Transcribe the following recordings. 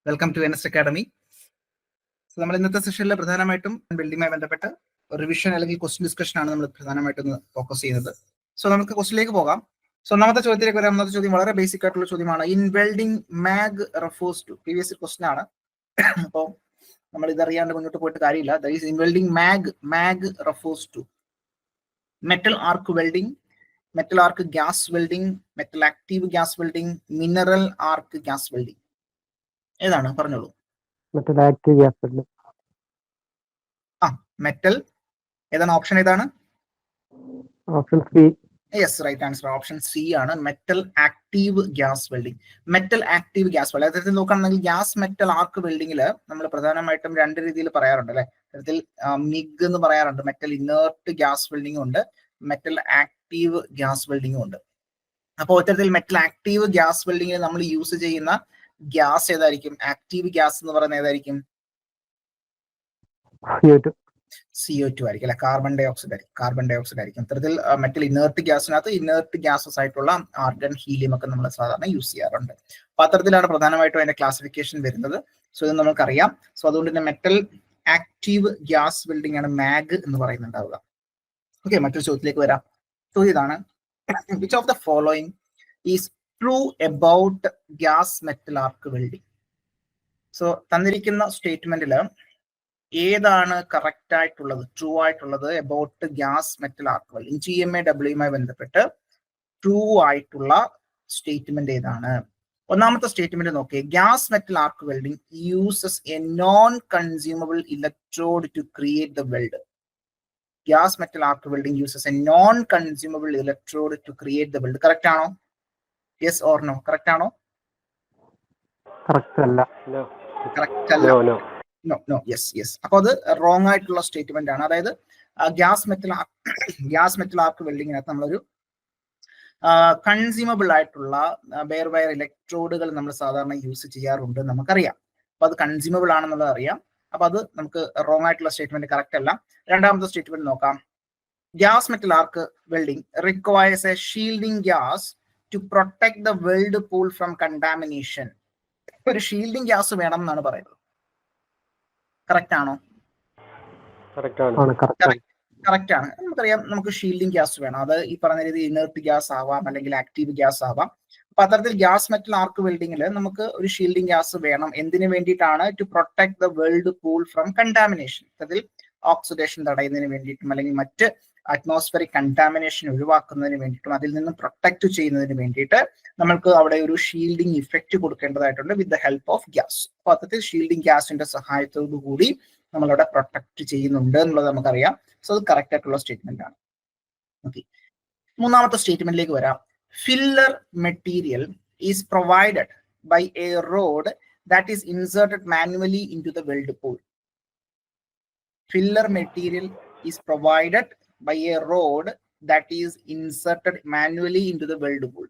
Welcome to NS academy. നമ്മൾ ഇന്നത്തെ സെഷനിൽ പ്രധാനമായിട്ടും ബിൽഡിങ്ങുമായി ബന്ധപ്പെട്ട് റിവിഷൻ അല്ലെങ്കിൽ ക്വസ്റ്റ്യൻ ഡിസ്കഷൻ ആണ് നമ്മൾ പ്രധാനമായിട്ടും ഫോക്കസ് ചെയ്യുന്നത്. സോ നമുക്ക് ക്വസ്റ്റിലേക്ക് പോകാം. സോ ഒന്നാമത്തെ ചോദ്യത്തിലേക്ക് വരാം. ഒന്നാമത്തെ ചോദ്യം വളരെ ബേസിക് ആയിട്ടുള്ള ചോദ്യമാണ്. In welding MAG refers to, previous question ആണ്. അപ്പോൾ നമ്മൾ ഇതറിയാണ്ട് മുന്നോട്ട് പോയിട്ട് കാര്യമില്ല. That is in welding MAG refers to metal arc welding, metal arc gas welding, metal active gas welding, mineral arc gas welding. ഏതാണ്? പറഞ്ഞോളൂ. Metal active gas welding. Metal ഏതാണ്? ഓപ്ഷൻ ഏതാണ്? Option C. Yes, right answer option C ആണ്. Metal active gas welding. Metal active gas welding അത്തരത്തിൽ നോക്കുകയാണെങ്കിൽ gas metal ആർക്ക് വെൽഡിംഗിൽ നമ്മൾ പ്രധാനമായിട്ടും രണ്ട് രീതിയിൽ പറയാറുണ്ട് അല്ലെ. അത്തരത്തിൽ മിഗ് എന്ന് പറയാറുണ്ട്, മെറ്റൽ ഇനേർട്ട് ഗ്യാസ് വെൽഡിംഗും ഉണ്ട്, മെറ്റൽ ആക്റ്റീവ് ഗ്യാസ് വെൽഡിംഗും ഉണ്ട്. അപ്പോൾ ഇത്തരത്തിൽ മെറ്റൽ ആക്റ്റീവ് ഗ്യാസ് വെൽഡിംഗിൽ നമ്മൾ യൂസ് ചെയ്യുന്ന ഗ്യാസ് ഏതായിരിക്കും? ആക്റ്റീവ് ഗ്യാസ് എന്ന് പറയുന്നത് ഏതായിരിക്കും? CO2 ആയിരിക്കും അല്ലെ. കാർബൺ ഡൈ ഓക്സൈഡ് ആയിരിക്കും. അത്തരത്തിൽ മെറ്റൽ ഇനേർട്ട് ഗ്യാസിനകത്ത് ഇനേർട്ട് ഗ്യാസസ് ആയിട്ടുള്ള ആർഗൺ, ഹീലിയം ഒക്കെ നമ്മൾ സാധാരണ യൂസ് ചെയ്യാറുണ്ട്. അപ്പൊ അത്തരത്തിലാണ് പ്രധാനമായിട്ടും അതിന്റെ ക്ലാസിഫിക്കേഷൻ വരുന്നത്. സോ ഇത് നമുക്കറിയാം. സോ അതുകൊണ്ട് തന്നെ മെറ്റൽ ആക്റ്റീവ് ഗ്യാസ് വെൽഡിംഗ് ആണ് മാഗ് എന്ന് പറയുന്നുണ്ടാവുക. ഓക്കെ, മറ്റൊരു ചോദ്യത്തിലേക്ക് വരാം. ചോദ്യം ഇതാണ്. Which of the following is true about gas metal arc welding? So തന്നിരിക്കുന്ന സ്റ്റേറ്റ്മെന്റില് ഏതാണ് കറക്റ്റ് ആയിട്ടുള്ളത്, ട്രൂ ആയിട്ടുള്ളത് about gas metal arc welding? GMAWയുമായി ബന്ധപ്പെട്ട് ട്രൂ ആയിട്ടുള്ള സ്റ്റേറ്റ്മെന്റ് ഏതാണ്? ഒന്നാമത്തെ സ്റ്റേറ്റ്മെന്റ് നോക്കിയേ. Gas metal arc welding uses a non consumable electrode to create the weld. Gas metal arc welding uses a non consumable electrode to create the weld. Correct ആണോ? Yes or no? Correct ആണോ? Correct അല്ല. Correct അല്ല. No. Yes. അപ്പൊ അത് wrong ആയിട്ടുള്ള statement ആണ്. അതായത് gas metal ആർക്ക് വെൽഡിങ്ങിനകത്ത് നമ്മളൊരു കൺസ്യൂമബിൾ ആയിട്ടുള്ള ബെയർ വയർ ഇലക്ട്രോഡുകൾ നമ്മൾ സാധാരണ യൂസ് ചെയ്യാറുണ്ട്, നമുക്കറിയാം. അപ്പൊ അത് കൺസ്യൂമബിൾ ആണെന്നുള്ളത് അറിയാം. അപ്പൊ അത് നമുക്ക് റോങ് ആയിട്ടുള്ള സ്റ്റേറ്റ്മെന്റ്, കറക്റ്റ് അല്ല. രണ്ടാമത്തെ സ്റ്റേറ്റ്മെന്റ് നോക്കാം. Gas metal arc welding requires a shielding gas to protect the weld pool from contamination. ഒരു ഷീൽഡിംഗ് ഗ്യാസ് വേണം എന്നാണ് പറയുന്നത്. കറക്റ്റ് ആണോ? കറക്റ്റ് ആണ്. നമുക്കറിയാം, നമുക്ക് ഷീൽഡിംഗ് ഗ്യാസ് വേണം. അത് ഈ പറഞ്ഞ രീതി ഇനേർട്ട് ഗ്യാസ് ആവാം, അല്ലെങ്കിൽ ആക്റ്റീവ് ഗ്യാസ് ആവാം. അപ്പൊ അത്തരത്തിൽ ഗ്യാസ് മെറ്റൽ ആർക്ക് വെൽഡിംഗിൽ നമുക്ക് ഒരു ഷീൽഡിംഗ് ഗ്യാസ് വേണം. എന്തിനു വേണ്ടിയിട്ടാണ്? To protect the weld pool from contamination. അതിൽ ഓക്സിഡേഷൻ തടയുന്നതിന് വേണ്ടിയിട്ടും, അല്ലെങ്കിൽ മറ്റ് അറ്റ്മോസ്ഫിയറിക് കണ്ടാമിനേഷൻ ഒഴിവാക്കുന്നതിന് വേണ്ടിയിട്ടും, അതിൽ നിന്നും പ്രൊട്ടക്ട് ചെയ്യുന്നതിന് വേണ്ടിയിട്ട് നമ്മൾക്ക് അവിടെ ഒരു ഷീൽഡിംഗ് ഇഫക്റ്റ് കൊടുക്കേണ്ടതായിട്ടുണ്ട് with the help of gas. അപ്പൊ അത്തരത്തിൽ ഷീൽഡിംഗ് ഗ്യാസിന്റെ സഹായത്തോടു കൂടി നമ്മളവിടെ പ്രൊട്ടക്ട് ചെയ്യുന്നുണ്ട് എന്നുള്ളത് നമുക്കറിയാം. സോ അത് കറക്റ്റ് ആയിട്ടുള്ള സ്റ്റേറ്റ്മെന്റ് ആണ്. ഓക്കെ, മൂന്നാമത്തെ സ്റ്റേറ്റ്മെന്റിലേക്ക് വരാം. Filler material is provided by a rod that is inserted manually into the weld pool. Filler material is provided by a rod that is inserted manually into the weld pool.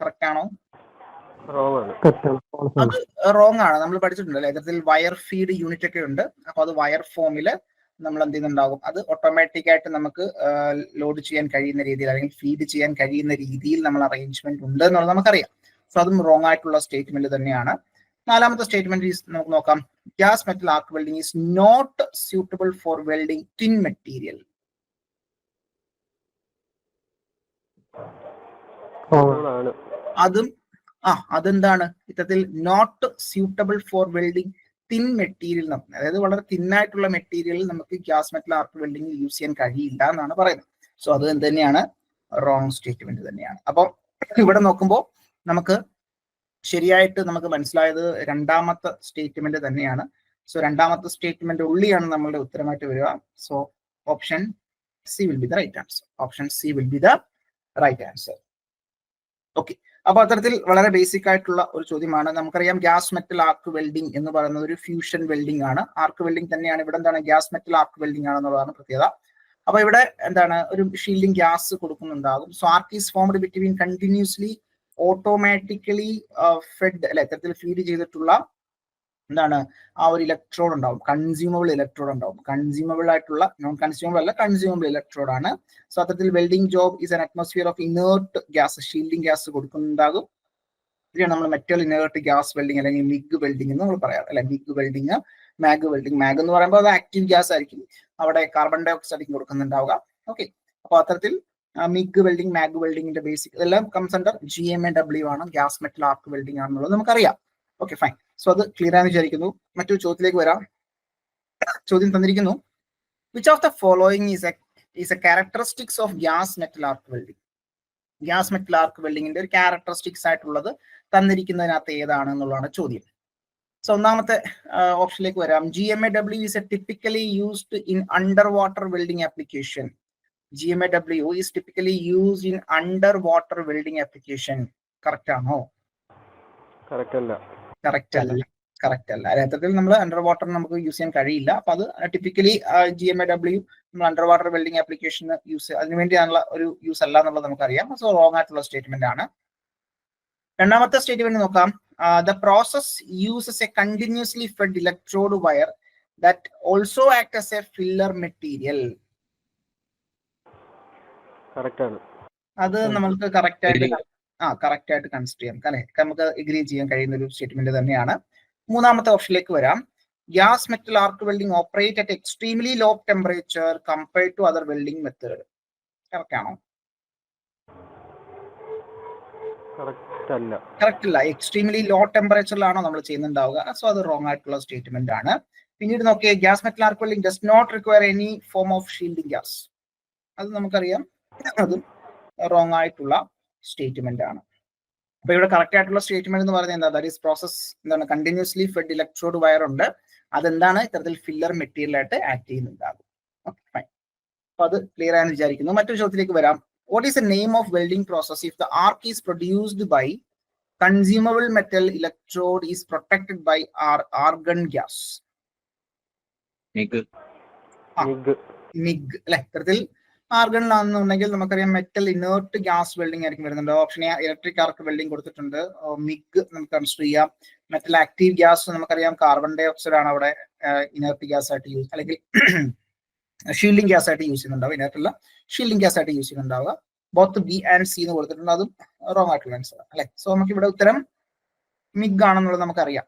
Correct ആണോ? അത് wrong ആണ്. നമ്മൾ പഠിച്ചിട്ടുണ്ടല്ലോ, ഇത്തരത്തിൽ wire feed unit ഒക്കെ ഉണ്ട്. അപ്പൊ അത് wire ഫോമില് നമ്മൾ എന്ത് ചെയ്യുന്നുണ്ടാകും, അത് ഓട്ടോമാറ്റിക് ആയിട്ട് നമുക്ക് ലോഡ് ചെയ്യാൻ കഴിയുന്ന രീതിയിൽ, അല്ലെങ്കിൽ ഫീഡ് ചെയ്യാൻ കഴിയുന്ന രീതിയിൽ നമ്മൾ അറേഞ്ച്മെന്റ് ഉണ്ട് എന്നുള്ളത് നമുക്കറിയാം. സോ അതും റോങ് ആയിട്ടുള്ള സ്റ്റേറ്റ്മെന്റ് തന്നെയാണ്. നാലാമത്തെ സ്റ്റേറ്റ്മെന്റ് നമുക്ക് നോക്കാം. Gas metal arc welding is not suitable for welding thin material. അതെന്താണ്? ഇത്തരത്തിൽ not suitable for welding thin material. അതായത് വളരെ തിന്നായിട്ടുള്ള മെറ്റീരിയൽ നമുക്ക് gas metal arc welding use ചെയ്യാൻ കഴിയില്ല എന്നാണ് പറയുന്നത്. സോ അത് എന്ത് തന്നെയാണ്? റോങ് സ്റ്റേറ്റ്മെന്റ് തന്നെയാണ്. അപ്പം ഇവിടെ നോക്കുമ്പോൾ നമുക്ക് ശരിയായിട്ട് നമുക്ക് മനസ്സിലായത് രണ്ടാമത്തെ സ്റ്റേറ്റ്മെന്റ് തന്നെയാണ്. സോ രണ്ടാമത്തെ സ്റ്റേറ്റ്മെന്റ് ഉള്ളിയാണ് നമ്മളുടെ ഉത്തരമായിട്ട് വരിക. So option C will be the right answer. Option C will be the right answer. Okay, അപ്പൊ അത്തരത്തിൽ വളരെ ബേസിക് ആയിട്ടുള്ള ഒരു ചോദ്യമാണ്. നമുക്കറിയാം ഗ്യാസ് മെറ്റൽ ആർക്ക് വെൽഡിംഗ് എന്ന് പറയുന്നത് ഒരു ഫ്യൂഷൻ വെൽഡിംഗ് ആണ്. ആർക്ക് വെൽഡിംഗ് തന്നെയാണ്. ഇവിടെ എന്താണ്? ഗ്യാസ് മെറ്റൽ ആർക്ക് വെൽഡിംഗ് ആണെന്നുള്ളതാണ് പ്രത്യേകത. അപ്പൊ ഇവിടെ എന്താണ്? ഒരു ഷീൽഡിംഗ് ഗ്യാസ് കൊടുക്കുന്നുണ്ടാകും. So arc is formed between continuously automatically fed അല്ലെ, ഇത്തരത്തിൽ ഫീഡ് ചെയ്തിട്ടുള്ള എന്താണ് ആ ഒരു ഇലക്ട്രോഡ് ഉണ്ടാവും, കൺസ്യൂമബിൾ ഇലക്ട്രോഡ് ഉണ്ടാവും. കൺസ്യൂമബിൾ ആയിട്ടുള്ള, നോൺ കൺസ്യൂമബിൾ അല്ല, കൺസ്യൂമബിൾ ഇലക്ട്രോഡ് ആണ്. സോ അത്തരത്തിൽ welding job is an atmosphere of inert gas, shielding gas കൊടുക്കുന്നുണ്ടാകും. ഇതിനാണ് നമ്മൾ മെറ്റൽ ഇനേർട്ട് ഗ്യാസ് വെൽഡിങ് അല്ലെങ്കിൽ മിഗ് വെൽഡിങ് എന്ന് നമ്മൾ പറയാം അല്ലെ. MIG welding, MAG welding. MAG എന്ന് പറയുമ്പോൾ അത് ആക്റ്റീവ് ഗ്യാസ് ആയിരിക്കും, അവിടെ കാർബൺ ഡൈ ഓക്സൈഡ് ആയിരിക്കും കൊടുക്കുന്നുണ്ടാവുക. ഓക്കെ, അപ്പൊ അത്തരത്തിൽ മിഗ് വെൽഡിങ്, മാഗ് വെൽഡിങ്ങിന്റെ ബേസിക് ഇതെല്ലാം കംസ് അണ്ടർ GMAW ആണ്, ഗ്യാസ് മെറ്റൽ ആർക്ക് വെൽഡിങ് ആണെന്നുള്ളത് നമുക്കറിയാം. Okay fine. സോ അത് ക്ലിയർ ആണെന്ന് വിചാരിക്കുന്നു. മറ്റൊരു ചോദ്യത്തിലേക്ക് വരാം. ചോദ്യം തന്നിരിക്കുന്നു, which of the following is a characteristics of gas metal arc welding. Gas metal arc വെൽഡിങ്ങിന്റെ ഒരു ക്യാരക്ടറിസ്റ്റിക്സ് ആയിട്ടുള്ളത് തന്നിരിക്കുന്നതിനകത്ത് ഏതാണ് എന്നുള്ളതാണ് ചോദ്യം. സോ ഒന്നാമത്തെ ഓപ്ഷനിലേക്ക് വരാം. GMAW is a typically used in underwater welding application. GMAW is typically used in underwater welding application. Correct ആണോ? Correct അല്ല. കറക്റ്റ് അല്ല. കറക്റ്റ് അല്ല. യഥാർത്ഥത്തിൽ നമ്മൾ അണ്ടർ വാട്ടർ നമുക്ക് യൂസ് ചെയ്യാൻ കഴിയില്ല. അപ്പൊ അത് ടിപ്പിക്കലി GMAW നമ്മൾ അണ്ടർ വാട്ടർ വെൽഡിംഗ് ആപ്ലിക്കേഷന് യൂസ് അതിനുവേണ്ടിയാണുള്ള ഒരു യൂസ് അല്ല എന്നുള്ളത് നമുക്കറിയാം. സോ റോങ് ആയിട്ടുള്ള സ്റ്റേറ്റ്മെന്റ് ആണ്. രണ്ടാമത്തെ സ്റ്റേറ്റ്മെന്റ് നോക്കാം. The process uses a continuously fed electrode wire that also acts as a filler material. Correct ആണ്. അത് നമുക്ക് കറക്റ്റ് ആയിട്ട് കൺസിഡർ ചെയ്യാം. നമുക്ക് എഗ്രി ചെയ്യാൻ കഴിയുന്ന ഒരു സ്റ്റേറ്റ്മെന്റ് തന്നെയാണ്. മൂന്നാമത്തെ ഓപ്ഷനിലേക്ക് വരാം. Gas metal arc welding operate at extremely low temperature compared to other welding method. Correct ആണോ? കറക്റ്റ് അല്ല. എക്സ്ട്രീംലി ലോ ടെമ്പറേച്ചറിലാണോ നമ്മൾ ചെയ്യുന്നുണ്ടാവുക. സോ അത് റോങ് ആയിട്ടുള്ള സ്റ്റേറ്റ്മെന്റ് ആണ്. പിന്നീട് നോക്കിയേ, gas metal arc welding does not require any form of shielding gas. അത് നമുക്കറിയാം, അതും റോങ് ആയിട്ടുള്ള സ്റ്റേറ്റ്മെന്റ് ആണ്. അപ്പൊ ഇവിടെ കറക്റ്റ് ആയിട്ടുള്ള സ്റ്റേറ്റ്മെന്റ് എന്ന് പറയുന്നത് എന്താ? ദാറ്റ് ഈസ് പ്രോസസ് എന്താണ്? കണ്ടിന്യൂസ്ലി ഫെഡ് ഇലക്ട്രോഡ് വയർ ഉണ്ട്, അതെന്താണ് ഇത്തരത്തിൽ ഫില്ലർ മെറ്റീരിയൽ ആയിട്ട് ആക്ട് ചെയ്യുന്നുണ്ടാകും. Okay fine. അപ്പൊ അത് ക്ലിയർ ആയെന്ന് വിചാരിക്കുന്നു. മറ്റൊരു ചോദ്യത്തിലേക്ക് വരാം. What is the name of welding process if the arc is produced by consumable metal electrode is protected by argon gas? MIG അല്ലെ. ഇത്തരത്തിൽ ആർഗണിലാണെന്നുണ്ടെങ്കിൽ നമുക്കറിയാം മെറ്റൽ ഇനേർട്ട് ഗ്യാസ് വെൽഡിംഗ് ആയിരിക്കും വരുന്നുണ്ട്. Option A electric arc welding കൊടുത്തിട്ടുണ്ട്. MIG നമുക്ക് consider ചെയ്യാം. Metal active gas നമുക്കറിയാം carbon dioxide ആണ് അവിടെ ഇനേർട്ട് ഗ്യാസ് ആയിട്ട് യൂസ്, അല്ലെങ്കിൽ ഷീൽഡിംഗ് ഗ്യാസ് ആയിട്ട് യൂസ് ചെയ്യുന്നുണ്ടാവുക. ഇനേർട്ടുള്ള ഷീൽഡിംഗ് ഗ്യാസ് ആയിട്ട് യൂസ് ചെയ്യുന്നുണ്ടാവുക. ബോത്ത് ബി ആൻഡ് സി എന്ന് കൊടുത്തിട്ടുണ്ട്, അതും റോങ് ആയിട്ടുള്ള ആൻസർ ആണ് അല്ലെ. സോ നമുക്ക് ഇവിടെ ഉത്തരം മിഗ് ആണെന്നുള്ളത് നമുക്കറിയാം.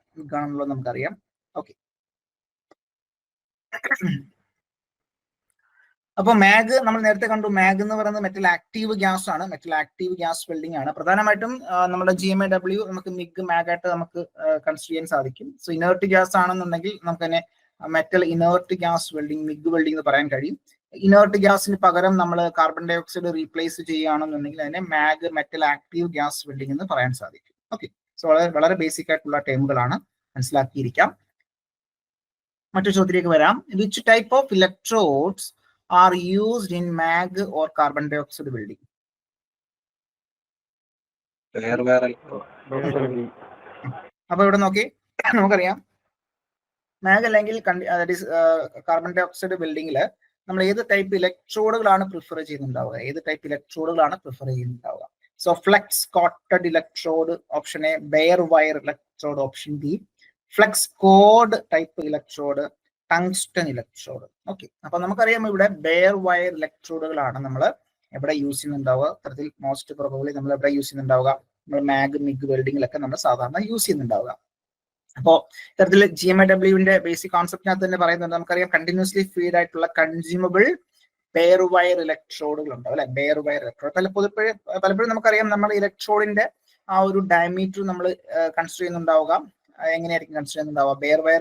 ഓക്കെ, അപ്പൊ മാഗ് നമ്മൾ നേരത്തെ കണ്ടു. മാഗ് എന്ന് പറയുന്നത് മെറ്റൽ ആക്റ്റീവ് ഗ്യാസ് ആണ്, മെറ്റൽ ആക്റ്റീവ് ഗ്യാസ് വെൽഡിംഗ് ആണ്. പ്രധാനമായിട്ടും നമ്മുടെ GMAW നമുക്ക് മിഗ് മാഗ് ആയിട്ട് നമുക്ക് കൺസിഡർ ചെയ്യാൻ സാധിക്കും. സോ ഇനേർട്ട് ഗ്യാസ് ആണെന്നുണ്ടെങ്കിൽ നമുക്ക് തന്നെ metal inert gas welding, MiG welding എന്ന് പറയാൻ കഴിയും. ഇനേർട്ട് ഗ്യാസിന് പകരം നമ്മൾ കാർബൺ ഡൈ ഓക്സൈഡ് റീപ്ലേസ് ചെയ്യുകയാണെന്നുണ്ടെങ്കിൽ അതിനെ മാഗ് മെറ്റൽ ആക്റ്റീവ് ഗ്യാസ് വെൽഡിംഗ് എന്ന് പറയാൻ സാധിക്കും. ഓക്കെ, സോ വളരെ ബേസിക് ആയിട്ടുള്ള ടേമുകളാണ്, മനസ്സിലാക്കിയിരിക്കാം. മറ്റൊരു ചോദ്യത്തിലേക്ക് വരാം. Which type of electrodes are used in mag or carbon dioxide welding? അപ്പൊ ഇവിടെ നോക്കി നമുക്കറിയാം മാഗ് അല്ലെങ്കിൽ കാർബൺ ഡൈ ഓക്സൈഡ് വെൽഡിംഗിൽ നമ്മൾ ഏത് ടൈപ്പ് ഇലക്ട്രോഡുകളാണ് പ്രിഫർ ചെയ്യുന്നുണ്ടാവുക. So flux coated electrode option A, bare wire electrode option B, flux coated type electrode, tungsten electrode. Okay, അപ്പൊ നമുക്കറിയാം ഇവിടെ ബെയർ വയർ ഇലക്ട്രോഡുകളാണ് നമ്മൾ എവിടെ യൂസ് ചെയ്യുന്നുണ്ടാവുക. അത്തരത്തിൽ മോസ്റ്റ് പ്രോബബ്ലി നമ്മൾ എവിടെ യൂസ് ചെയ്യുന്നുണ്ടാവുക, നമ്മൾ മാഗ് മിഗ് വെൽഡിങ്ങിലൊക്കെ നമ്മൾ സാധാരണ യൂസ് ചെയ്യുന്നുണ്ടാവുക. അപ്പോൾ ഇത്തരത്തിൽ GMAW-ന്റെ ബേസിക് കോൺസെപ്റ്റിനകത്ത് തന്നെ പറയുന്നുണ്ട്. നമുക്കറിയാം കണ്ടിന്യൂസ്ലി ഫീഡ് ആയിട്ടുള്ള കൺസ്യൂമബിൾ ബെയർ വയർ ഇലക്ട്രോഡുകൾ ഉണ്ടാവും അല്ലെ. ബെയർ വയർ ഇലക്ട്രോഡ് പലപ്പോഴും നമുക്കറിയാം നമ്മൾ ഇലക്ട്രോഡിന്റെ ആ ഒരു ഡയമീറ്റർ നമ്മൾ കൺസിഡർ ചെയ്യുന്നുണ്ടാവുക. എങ്ങനെയായിരിക്കും കൺസിഡർ ചെയ്യുന്നുണ്ടാവുക? ബെയർ വയർ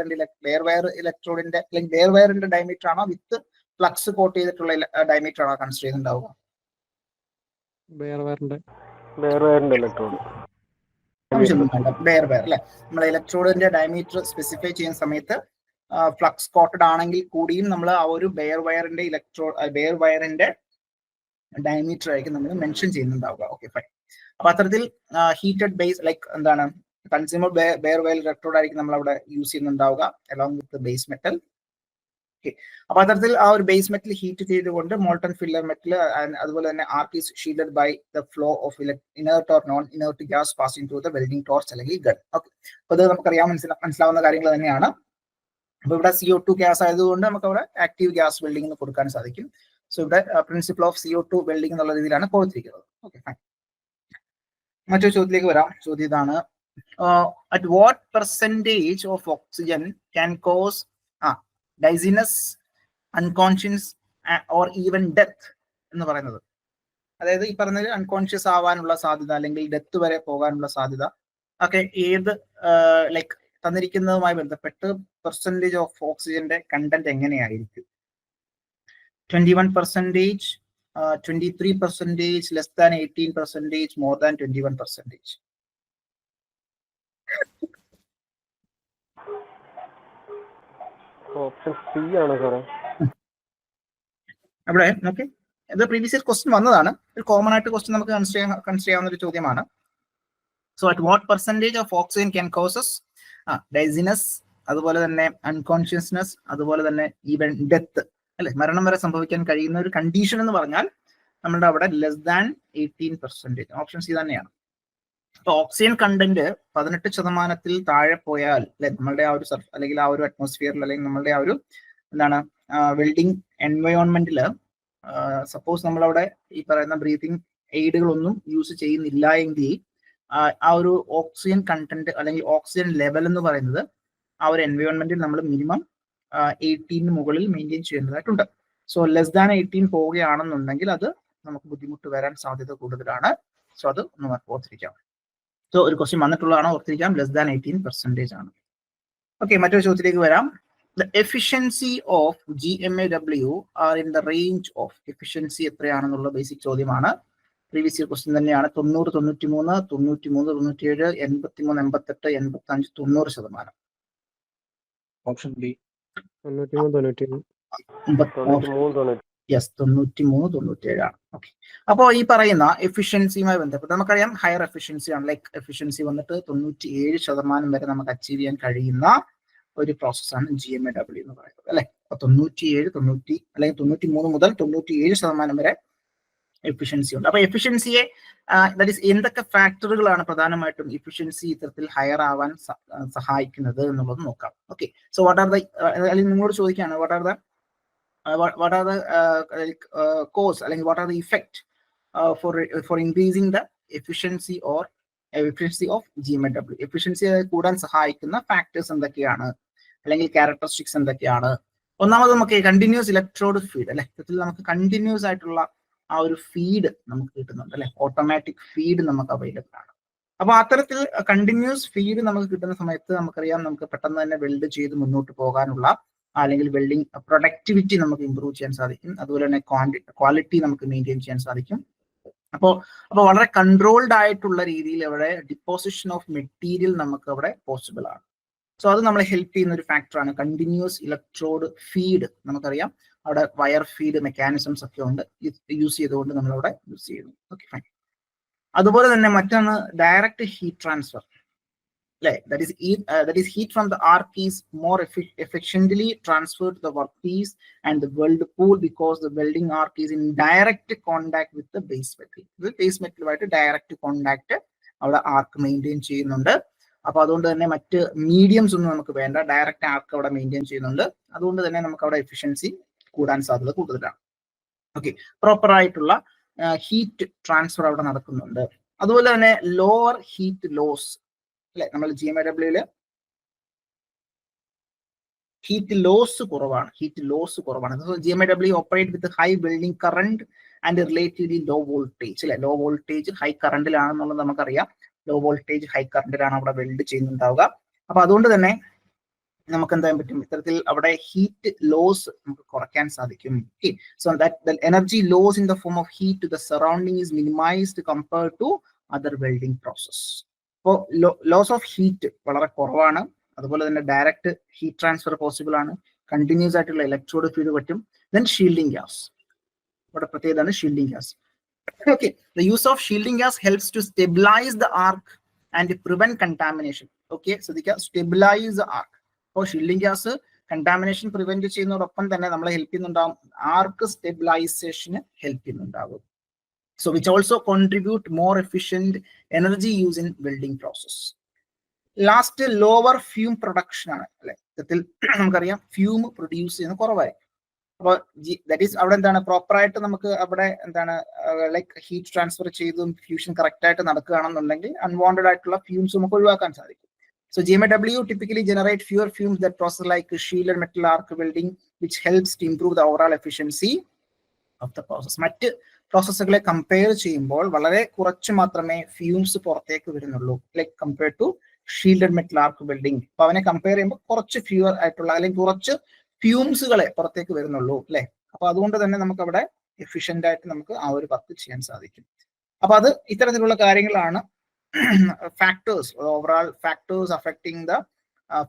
ഇലക്ട്രോഡിന്റെ അല്ലെങ്കിൽ ബെയർ വയറിന്റെ ഡയമീറ്റർ ആണോ വിത്ത് ഫ്ലക്സ് കോട്ട് ചെയ്തിട്ടുള്ള ഡയമീറ്റർ ആണോ കൺസിഡർ ചെയ്യുന്നുണ്ടാവുക? ബെയർ വയറിന്റെ ഇലക്ട്രോഡ്. ബെയർ വയർ അല്ലെ. നമ്മൾ ഇലക്ട്രോഡിന്റെ ഡയമീറ്റർ സ്പെസിഫൈ ചെയ്യുന്ന സമയത്ത് ഫ്ലക്സ് കോട്ടഡ് ആണെങ്കിൽ കൂടിയും നമ്മൾ ആ ഒരു ബെയർ വയറിന്റെ ഡയമീറ്റർ ആയിരിക്കും നമ്മൾ മെൻഷൻ ചെയ്യുന്നുണ്ടാവുക. Okay fine. അപ്പൊ അത്തരത്തിൽ ഹീറ്റഡ് ബേസ് ലൈക്ക് എന്താണ് കൺസ്യൂമർ ബെയർ വയർ ഇലക്ട്രോഡ് ആയിരിക്കും നമ്മൾ അവിടെ യൂസ് ചെയ്യുന്നുണ്ടാവുക അലോങ് വിത്ത് ബേസ് മെറ്റൽ. അപ്പൊ അത്തരത്തിൽ ആ ഒരു ബേസ് മെറ്റൽ ഹീറ്റ് ചെയ്തുകൊണ്ട് മോൾട്ടൺ ഫില്ലർ മെറ്റൽ അതുപോലെ തന്നെ arc is shielded by the flow of inert or non inert gas passing through the welding torch അല്ലെങ്കിൽ ഗൺ. ഓക്കെ, അപ്പൊ ഇത് നമുക്കറിയാം, മനസ്സിലാവുന്ന കാര്യങ്ങൾ തന്നെയാണ്. അപ്പൊ ഇവിടെ CO2 ഗ്യാസ് ആയതുകൊണ്ട് നമുക്ക് അവിടെ ആക്റ്റീവ് ഗ്യാസ് വെൽഡിംഗ് കൊടുക്കാൻ സാധിക്കും. സോ ഇവിടെ പ്രിൻസിപ്പിൾ ഓഫ് CO2 വെൽഡിംഗ് എന്നുള്ള രീതിയിലാണ് കൊടുത്തിരിക്കുന്നത്. Okay fine. മറ്റൊരു ചോദ്യത്തിലേക്ക് വരാം. ചോദ്യം ഇതാണ്. at what percentage of oxygen can cause dizziness, unconscious or even death എന്ന് പറയുന്നത്. അതായത് ഈ പറഞ്ഞത് അൺകോൺഷ്യസ് ആവാനുള്ള സാധ്യത അല്ലെങ്കിൽ ഡെത്ത് വരെ പോകാനുള്ള സാധ്യത ഒക്കെ ഏത് ലൈക്ക് തന്നിരിക്കുന്നതുമായി ബന്ധപ്പെട്ട് പെർസെൻറ്റേജ് ഓഫ് ഓക്സിജന്റെ കണ്ടന്റ് എങ്ങനെയായിരിക്കും? 21%, 23%, less than 18%, more than 21%. Option C ആണ് സാറേ. അവിടെ ഓക്കെ, ഇത് പ്രീവിയസ് ഇയർ ക്വസ്റ്റ്യൻ വന്നതാണ്. ഒരു കോമൺ ആയിട്ട് ക്വസ്റ്റ്യൻ നമുക്ക് കൺസിഡർ ചെയ്യാവുന്ന ഒരു ചോദ്യമാണ്. So at what percentage of oxygen can causes dizziness, അതുപോലെ തന്നെ അൺകോൺഷ്യസ്നെസ്, അതുപോലെ തന്നെ ഈവൻ ഡെത്ത്, അല്ലെ, മരണം വരെ സംഭവിക്കാൻ കഴിയുന്ന ഒരു കണ്ടീഷൻ എന്ന് പറഞ്ഞാൽ നമ്മുടെ അവിടെ ലെസ് ദാൻ 18%. ഓപ്ഷൻ സി തന്നെയാണ്. അപ്പൊ ഓക്സിജൻ കണ്ടന്റ് 18% താഴെ പോയാൽ, അല്ലെ, നമ്മളുടെ ആ ഒരു അല്ലെങ്കിൽ ആ ഒരു അറ്റ്മോസ്ഫിയറിൽ അല്ലെങ്കിൽ നമ്മളുടെ ആ ഒരു എന്താണ് വെൽഡിംഗ് എൻവയോൺമെന്റിൽ സപ്പോസ് നമ്മളവിടെ ഈ പറയുന്ന ബ്രീതിങ് എയ്ഡുകളൊന്നും യൂസ് ചെയ്യുന്നില്ല എങ്കിൽ ആ ഒരു ഓക്സിജൻ കണ്ടന്റ് അല്ലെങ്കിൽ ഓക്സിജൻ ലെവൽ എന്ന് പറയുന്നത് ആ ഒരു എൻവയോൺമെന്റിൽ നമ്മൾ മിനിമം 18 മുകളിൽ മെയിൻറ്റെയിൻ ചെയ്യേണ്ടതായിട്ടുണ്ട്. സോ ലെസ് ദാൻ 18 പോവുകയാണെന്നുണ്ടെങ്കിൽ അത് നമുക്ക് ബുദ്ധിമുട്ട് വരാൻ സാധ്യത കൂടുതലാണ്. സോ അത് ഒന്ന് ഓർത്തിരിക്കാം. സോ ഒരു ക്വസ്റ്റ്യൻ വന്നിട്ടുള്ളതാണ്, ഓർത്തിരിക്കാം, ലെസ് ദാൻ 18% ആണ്. ഓക്കെ, മറ്റൊരു ചോദ്യത്തിലേക്ക് വരാം. The efficiency of GMAW are in the range of efficiency എത്രയാണെന്നുള്ള ബേസിക് ചോദ്യമാണ്. പ്രീവിയസ് ഇയർ ക്വസ്റ്റ്യൻ തന്നെയാണ്. 90, 93, 93, 97, 83, 88, 85, 90%. ഓപ്ഷൻ ബി 93, യെസ്, 93, 97 ആണ്. ഓക്കെ, അപ്പോൾ ഈ പറയുന്ന എഫിഷ്യൻസിയുമായി ബന്ധപ്പെട്ട് നമുക്കറിയാം ഹയർ എഫിഷ്യൻസി ആണ്. ലൈക്ക് എഫിഷ്യൻസി വന്നിട്ട് 97% വരെ നമുക്ക് അച്ചീവ് ചെയ്യാൻ കഴിയുന്ന ഒരു പ്രോസസ്സാണ് GMAW എന്ന് പറയുന്നത്, അല്ലെ. അപ്പൊ 97, അല്ലെങ്കിൽ 93 മുതൽ 97% വരെ എഫിഷ്യൻസി ഉണ്ട്. അപ്പൊ എഫിഷ്യൻസിയെ ദാറ്റ് ഈസ് എന്തൊക്കെ ഫാക്ടറുകളാണ് പ്രധാനമായിട്ടും എഫിഷ്യൻസി ഇത്തരത്തിൽ ഹയർ ആവാൻ സഹായിക്കുന്നത് എന്നുള്ളത് നോക്കാം. Okay, so what are the, അല്ലെങ്കിൽ നിങ്ങളോട് ചോദിക്കുകയാണ് വാട്ട് ആർ ദ cause അല്ലെങ്കിൽ what are the effect for increasing the efficiency of GMAW. Efficiency കൂടാൻ സഹായിക്കുന്ന ഫാക്ടേഴ്സ് എന്തൊക്കെയാണ് അല്ലെങ്കിൽ ക്യാരക്ടറിസ്റ്റിക്സ് എന്തൊക്കെയാണ്? ഒന്നാമത് നമുക്ക് കണ്ടിന്യൂസ് ഇലക്ട്രോഡ് ഫീഡ്, അല്ലെ, ഇതിൽ നമുക്ക് കണ്ടിന്യൂസ് ആയിട്ടുള്ള ആ ഒരു ഫീഡ് നമുക്ക് കിട്ടുന്നുണ്ട്, അല്ലെ, ഓട്ടോമാറ്റിക് ഫീഡ് നമുക്ക് അവൈലബിൾ ആണ്. അപ്പൊ അത്തരത്തിൽ കണ്ടിന്യൂസ് ഫീഡ് നമുക്ക് കിട്ടുന്ന സമയത്ത് നമുക്കറിയാം നമുക്ക് പെട്ടെന്ന് തന്നെ വെൽഡ് ചെയ്ത് മുന്നോട്ട് പോകാനുള്ള അല്ലെങ്കിൽ വെൽഡിങ് പ്രൊഡക്ടിവിറ്റി നമുക്ക് ഇമ്പ്രൂവ് ചെയ്യാൻ സാധിക്കും. അതുപോലെ തന്നെ ക്വാളിറ്റി നമുക്ക് മെയിൻറ്റെയിൻ ചെയ്യാൻ സാധിക്കും. അപ്പോൾ വളരെ കൺട്രോൾഡ് ആയിട്ടുള്ള രീതിയിൽ അവിടെ ഡിപ്പോസിഷൻ ഓഫ് മെറ്റീരിയൽ നമുക്ക് അവിടെ പോസിബിൾ ആണ്. സോ അത് നമ്മളെ ഹെൽപ്പ് ചെയ്യുന്ന ഒരു ഫാക്ടറാണ് കണ്ടിന്യൂസ് ഇലക്ട്രോഡ് ഫീഡ്. നമുക്കറിയാം അവിടെ വയർ ഫീഡ് മെക്കാനിസംസ് ഒക്കെ ഉണ്ട്, യൂസ് ചെയ്തുകൊണ്ട് നമ്മളവിടെ യൂസ് ചെയ്യുന്നു. Okay, fine. അതുപോലെ തന്നെ മറ്റൊന്ന് ഡയറക്റ്റ് ഹീറ്റ് ട്രാൻസ്ഫർ, അല്ലെ, that is heat from the arc is more efficiently transferred to the workpiece and the weld pool because the welding arc is in direct contact with the base metal. ഇത് base മെറ്റലുമായിട്ട് direct contact അവിടെ ആർക്ക് maintain ചെയ്യുന്നുണ്ട്. അപ്പൊ അതുകൊണ്ട് തന്നെ മറ്റ് mediums ഒന്നും നമുക്ക് വേണ്ട, ഡയറക്റ്റ് ആർക്ക് അവിടെ മെയിൻറ്റെയിൻ ചെയ്യുന്നുണ്ട്. അതുകൊണ്ട് തന്നെ നമുക്ക് അവിടെ എഫിഷ്യൻസി കൂടാൻ സാധ്യത കൂടുതലാണ്. ഓക്കെ, പ്രോപ്പർ ആയിട്ടുള്ള ഹീറ്റ് ട്രാൻസ്ഫർ അവിടെ നടക്കുന്നുണ്ട്. അതുപോലെ തന്നെ ലോവർ ഹീറ്റ് ലോസ്, അല്ലെ, നമ്മൾ GMAW ഹീറ്റ് ലോസ് കുറവാണ്. So GMAW operate with high welding current and relatively low voltage, അല്ലെ, ലോ വോൾട്ടേജ് ഹൈ കറണ്ടിലാണെന്നുള്ളത് നമുക്കറിയാം. ലോ വോൾട്ടേജ് ഹൈ കറണ്ടിലാണ് അവിടെ വെൽഡ് ചെയ്യുന്നുണ്ടാവുക. അപ്പൊ അതുകൊണ്ട് തന്നെ നമുക്ക് എന്താ പറ്റും, ഇത്തരത്തിൽ അവിടെ ഹീറ്റ് ലോസ് നമുക്ക് കുറയ്ക്കാൻ സാധിക്കും. So that energy loss in the form of heat to the surrounding is minimized compared to other welding process. അപ്പോൾ ലോസ് ഓഫ് ഹീറ്റ് വളരെ കുറവാണ്. അതുപോലെ തന്നെ ഡയറക്റ്റ് ഹീറ്റ് ട്രാൻസ്ഫർ പോസിബിൾ ആണ്. കണ്ടിന്യൂസ് ആയിട്ടുള്ള ഇലക്ട്രോഡ് ഫീഡ് പറ്റും. ദെൻ ഷീൽഡിംഗ് ഗ്യാസ്, ഇവിടെ പ്രത്യേകതയാണ് shielding gas. Okay, the use of shielding gas helps to stabilize the arc and prevent contamination. Okay, ശ്രദ്ധിക്കുക, സ്റ്റെബിലൈസ് ദ ആർക്ക്. അപ്പോൾ ഷീൽഡിംഗ് ഗ്യാസ് കണ്ടാമിനേഷൻ പ്രിവെന്റ് ചെയ്യുന്നതോടൊപ്പം തന്നെ നമ്മളെ help ചെയ്യുന്നുണ്ടാവും, ആർക്ക് സ്റ്റെബിലൈസേഷന് help ചെയ്യുന്നുണ്ടാവും. So which also contribute more efficient energy use in welding process. Last, lower fume production ആണ്, അല്ലെ. ഇതിൽ നമുക്കറിയാം ഫ്യൂം പ്രൊഡ്യൂസ് ചെയ്യുന്ന കുറവായിരിക്കും. അപ്പോൾ ദാറ്റ് ഈസ് അവിടെ എന്താണ് പ്രോപ്പർ ആയിട്ട് നമുക്ക് അവിടെ എന്താണ് ലൈക്ക് ഹീറ്റ് ട്രാൻസ്ഫർ ചെയ്തും ഫ്യൂഷൻ കറക്റ്റ് ആയിട്ട് നടക്കുകയാണെന്നുണ്ടെങ്കിൽ അൺവാണ്ടഡ് ആയിട്ടുള്ള ഫ്യൂംസ് നമുക്ക് ഒഴിവാക്കാൻ സാധിക്കും. So GMAW typically generate fewer fumes that process like shielded metal arc welding, which helps to improve the overall efficiency of the process. മറ്റ് പ്രോസസ്സുകളെ കമ്പയർ ചെയ്യുമ്പോൾ വളരെ കുറച്ച് മാത്രമേ ഫ്യൂംസ് പുറത്തേക്ക് വരുന്നുള്ളൂ, like compared to shielded metal arc welding. അപ്പൊ അവനെ compare ചെയ്യുമ്പോൾ കുറച്ച് ഫ്യൂവർ ആയിട്ടുള്ള അല്ലെങ്കിൽ കുറച്ച് ഫ്യൂംസുകളെ പുറത്തേക്ക് വരുന്നുള്ളൂ അല്ലെ. അപ്പൊ അതുകൊണ്ട് തന്നെ നമുക്ക് അവിടെ എഫിഷ്യന്റ് ആയിട്ട് നമുക്ക് ആ ഒരു വർക്ക് ചെയ്യാൻ സാധിക്കും. അപ്പൊ അത് ഇത്തരത്തിലുള്ള കാര്യങ്ങളാണ് factors, overall factors affecting the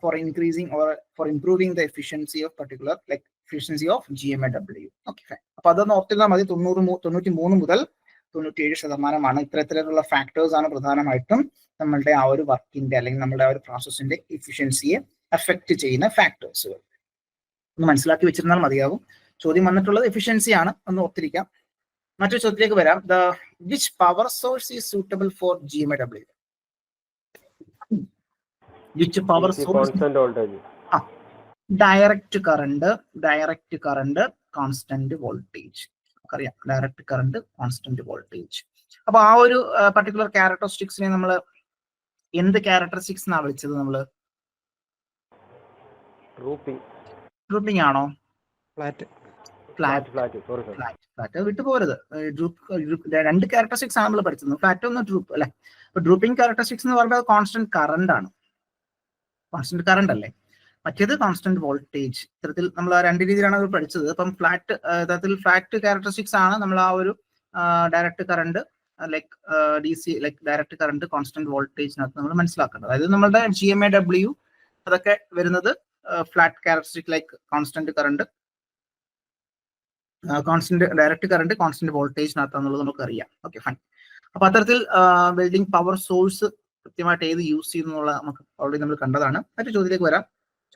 for increasing or for improving the efficiency of particular like efficiency of GMAW. Okay, fine. അപ്പൊ അതൊന്ന് ഓർത്തിരുന്നാൽ മതി. 93 മുതൽ 97% ഇത്തരത്തിലുള്ള ഫാക്ടേഴ്സ് ആണ് പ്രധാനമായിട്ടും നമ്മളുടെ ആ ഒരു വർക്കിന്റെ അല്ലെങ്കിൽ നമ്മുടെ ആ ഒരു പ്രോസസ്സിന്റെ എഫിഷ്യൻസിയെ അഫക്റ്റ് ചെയ്യുന്ന ഫാക്ടേഴ്സുകൾ. ഒന്ന് മനസ്സിലാക്കി വെച്ചിരുന്നാൽ മതിയാകും. ചോദ്യം വന്നിട്ടുള്ളത് എഫിഷ്യൻസി ആണ്, ഒന്ന് ഓർത്തിരിക്കാം. മറ്റൊരു ചോദ്യത്തിലേക്ക് വരാം. Which power source is suitable for GMAW? Which power source? Constant voltage. Direct current, constant voltage. അറിയാം, ഡയറക്റ്റ് കറണ്ട്, കോൺസ്റ്റന്റ് വോൾട്ടേജ്. അപ്പൊ ആ ഒരു പർട്ടിക്കുലർ ക്യാരക്ടറിസ്റ്റിക്സിനെ നമ്മൾ എന്ത് ക്യാരക്ടറിസ്റ്റിക്സ് എന്നാണ് വിളിച്ചത്? നമ്മള് ഗ്രൂപ്പിംഗ് ആണോ? ഫ്ലാറ്റ് വിട്ടുപോരുത്. രണ്ട് ക്യാരക്ടറിസ്റ്റിക്സ് ആണ് നമ്മൾ പഠിച്ചത്, ഫ്ലാറ്റ് ഒന്ന് ഡ്രൂപ്പ് അല്ലെ. അപ്പൊ ഡ്രൂപ്പിംഗ് ക്യാരക്ടറിസ്റ്റിക്സ് എന്ന് പറയുമ്പോൾ കോൺസ്റ്റന്റ് കറണ്ട് ആണ്, കോൺസ്റ്റന്റ് കറണ്ട് അല്ലേ. മറ്റേത് കോൺസ്റ്റന്റ് വോൾട്ടേജ്. ഇത്തരത്തിൽ നമ്മൾ ആ രണ്ട് രീതിയിലാണ് അത് പഠിച്ചത്. അപ്പം ഫ്ലാറ്റ് ക്യാരക്ടറിസ്റ്റിക്സ് ആണ് നമ്മൾ ആ ഒരു direct current like DC like direct current, constant വോൾട്ടേജിനകത്ത് നമ്മൾ മനസ്സിലാക്കേണ്ടത്. അതായത് നമ്മളുടെ GMAW അതൊക്കെ വരുന്നത് flat characteristic like constant current, constant direct current, constant വോൾട്ടേജിനകത്താന്നുള്ളത് നമുക്കറിയാം. Okay, fine. അപ്പൊ അത്തരത്തിൽ വെൽഡിംഗ് പവർ സോഴ്സ് കൃത്യമായിട്ട് ഏത് യൂസ് ചെയ്യുന്നുള്ള നമുക്ക് ഓൾറെഡി നമ്മൾ കണ്ടതാണ്. മറ്റു ചോദ്യത്തിലേക്ക് വരാം.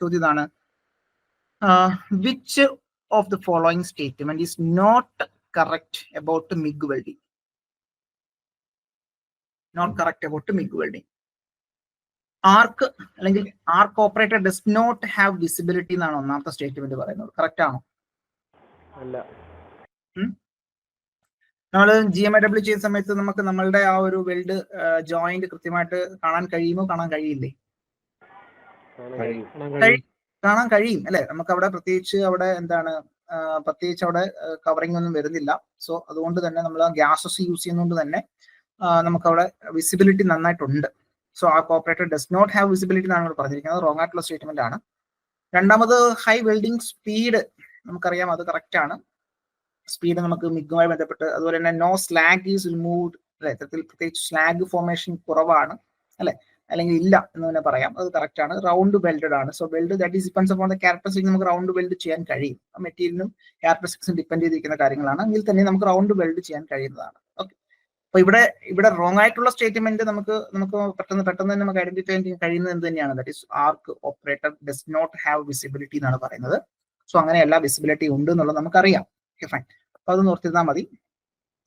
ചോദ്യം ഇതാണ്: which of the following statement is not correct about MIG welding? Not correct about MIG welding. Arc അല്ലെങ്കിൽ arc operator does not have visibility എന്നാണ് ഒന്നാമത്തെ സ്റ്റേറ്റ്മെന്റ് പറയുന്നത്. കറക്റ്റ് ആണോ? അല്ല. നമ്മൾ GMAW ചെയ്യുന്ന സമയത്ത് നമുക്ക് നമ്മളുടെ ആ ഒരു വെൽഡ് ജോയിന്റ് കൃത്യമായിട്ട് കാണാൻ കഴിയുമോ? കാണാൻ കഴിയില്ലേ? കാണാൻ കഴിയും അല്ലെ. നമുക്ക് അവിടെ പ്രത്യേകിച്ച് അവിടെ എന്താണ് അവിടെ കവറിംഗ് ഒന്നും വരുന്നില്ല. സോ അതുകൊണ്ട് തന്നെ നമ്മൾ ആ ഗ്യാസസ് യൂസ് ചെയ്യുന്നതുകൊണ്ട് തന്നെ നമുക്ക് അവിടെ വിസിബിലിറ്റി നന്നായിട്ടുണ്ട്. സോ ആ operator does not have visibility എന്നാണ് പറഞ്ഞിരിക്കുന്നത്. റോങ് ആയിട്ടുള്ള സ്റ്റേറ്റ്മെന്റ് ആണ്. രണ്ടാമത് ഹൈ വെൽഡിംഗ് സ്പീഡ് നമുക്കറിയാം, അത് കറക്റ്റ് ആണ്. സ്പീഡ് നമുക്ക് മിഗുമായി ബന്ധപ്പെട്ട്, അതുപോലെ തന്നെ നോ സ്ലാഗ് ഈസ് റിമൂവ്ഡ് അല്ലെ. ഇത്തരത്തിൽ പ്രത്യേകിച്ച് സ്ലാഗ് ഫോർമേഷൻ കുറവാണ് അല്ലെ, അല്ലെങ്കിൽ ഇല്ല എന്ന് തന്നെ പറയാം. അത് കറക്റ്റ് ആണ്. റൗണ്ട് വെൽഡഡ് ആണ്. So weld that is depends upon the characteristics. നമുക്ക് റൗണ്ട് വെൽഡ് ചെയ്യാൻ കഴിയും. മെറ്റീരിയലും ക്യാരക്ടറിസ്റ്റിക്സും ഡിപ്പെൻഡ് ചെയ്തിരിക്കുന്ന കാര്യങ്ങളാണ്. എങ്കിൽ തന്നെ നമുക്ക് റൗണ്ട് വെൽഡ് ചെയ്യാൻ കഴിയുന്നതാണ്. ഓക്കെ, അപ്പൊ ഇവിടെ റോങ് ആയിട്ടുള്ള സ്റ്റേറ്റ്മെന്റ് നമുക്ക് പെട്ടെന്ന് തന്നെ നമുക്ക് ഐഡന്റിഫൈ ചെയ്യാൻ കഴിയുന്നത് എന്ത് തന്നെയാണ്? That is arc operator does not have visibility എന്നാണ് പറയുന്നത്. സോ അങ്ങനെയല്ല, വിസിബിലിറ്റി ഉണ്ട് എന്നുള്ളത് നമുക്കറിയാം. Okay, fine. അപ്പൊ അത് ഓർത്തിരുന്നാൽ മതി.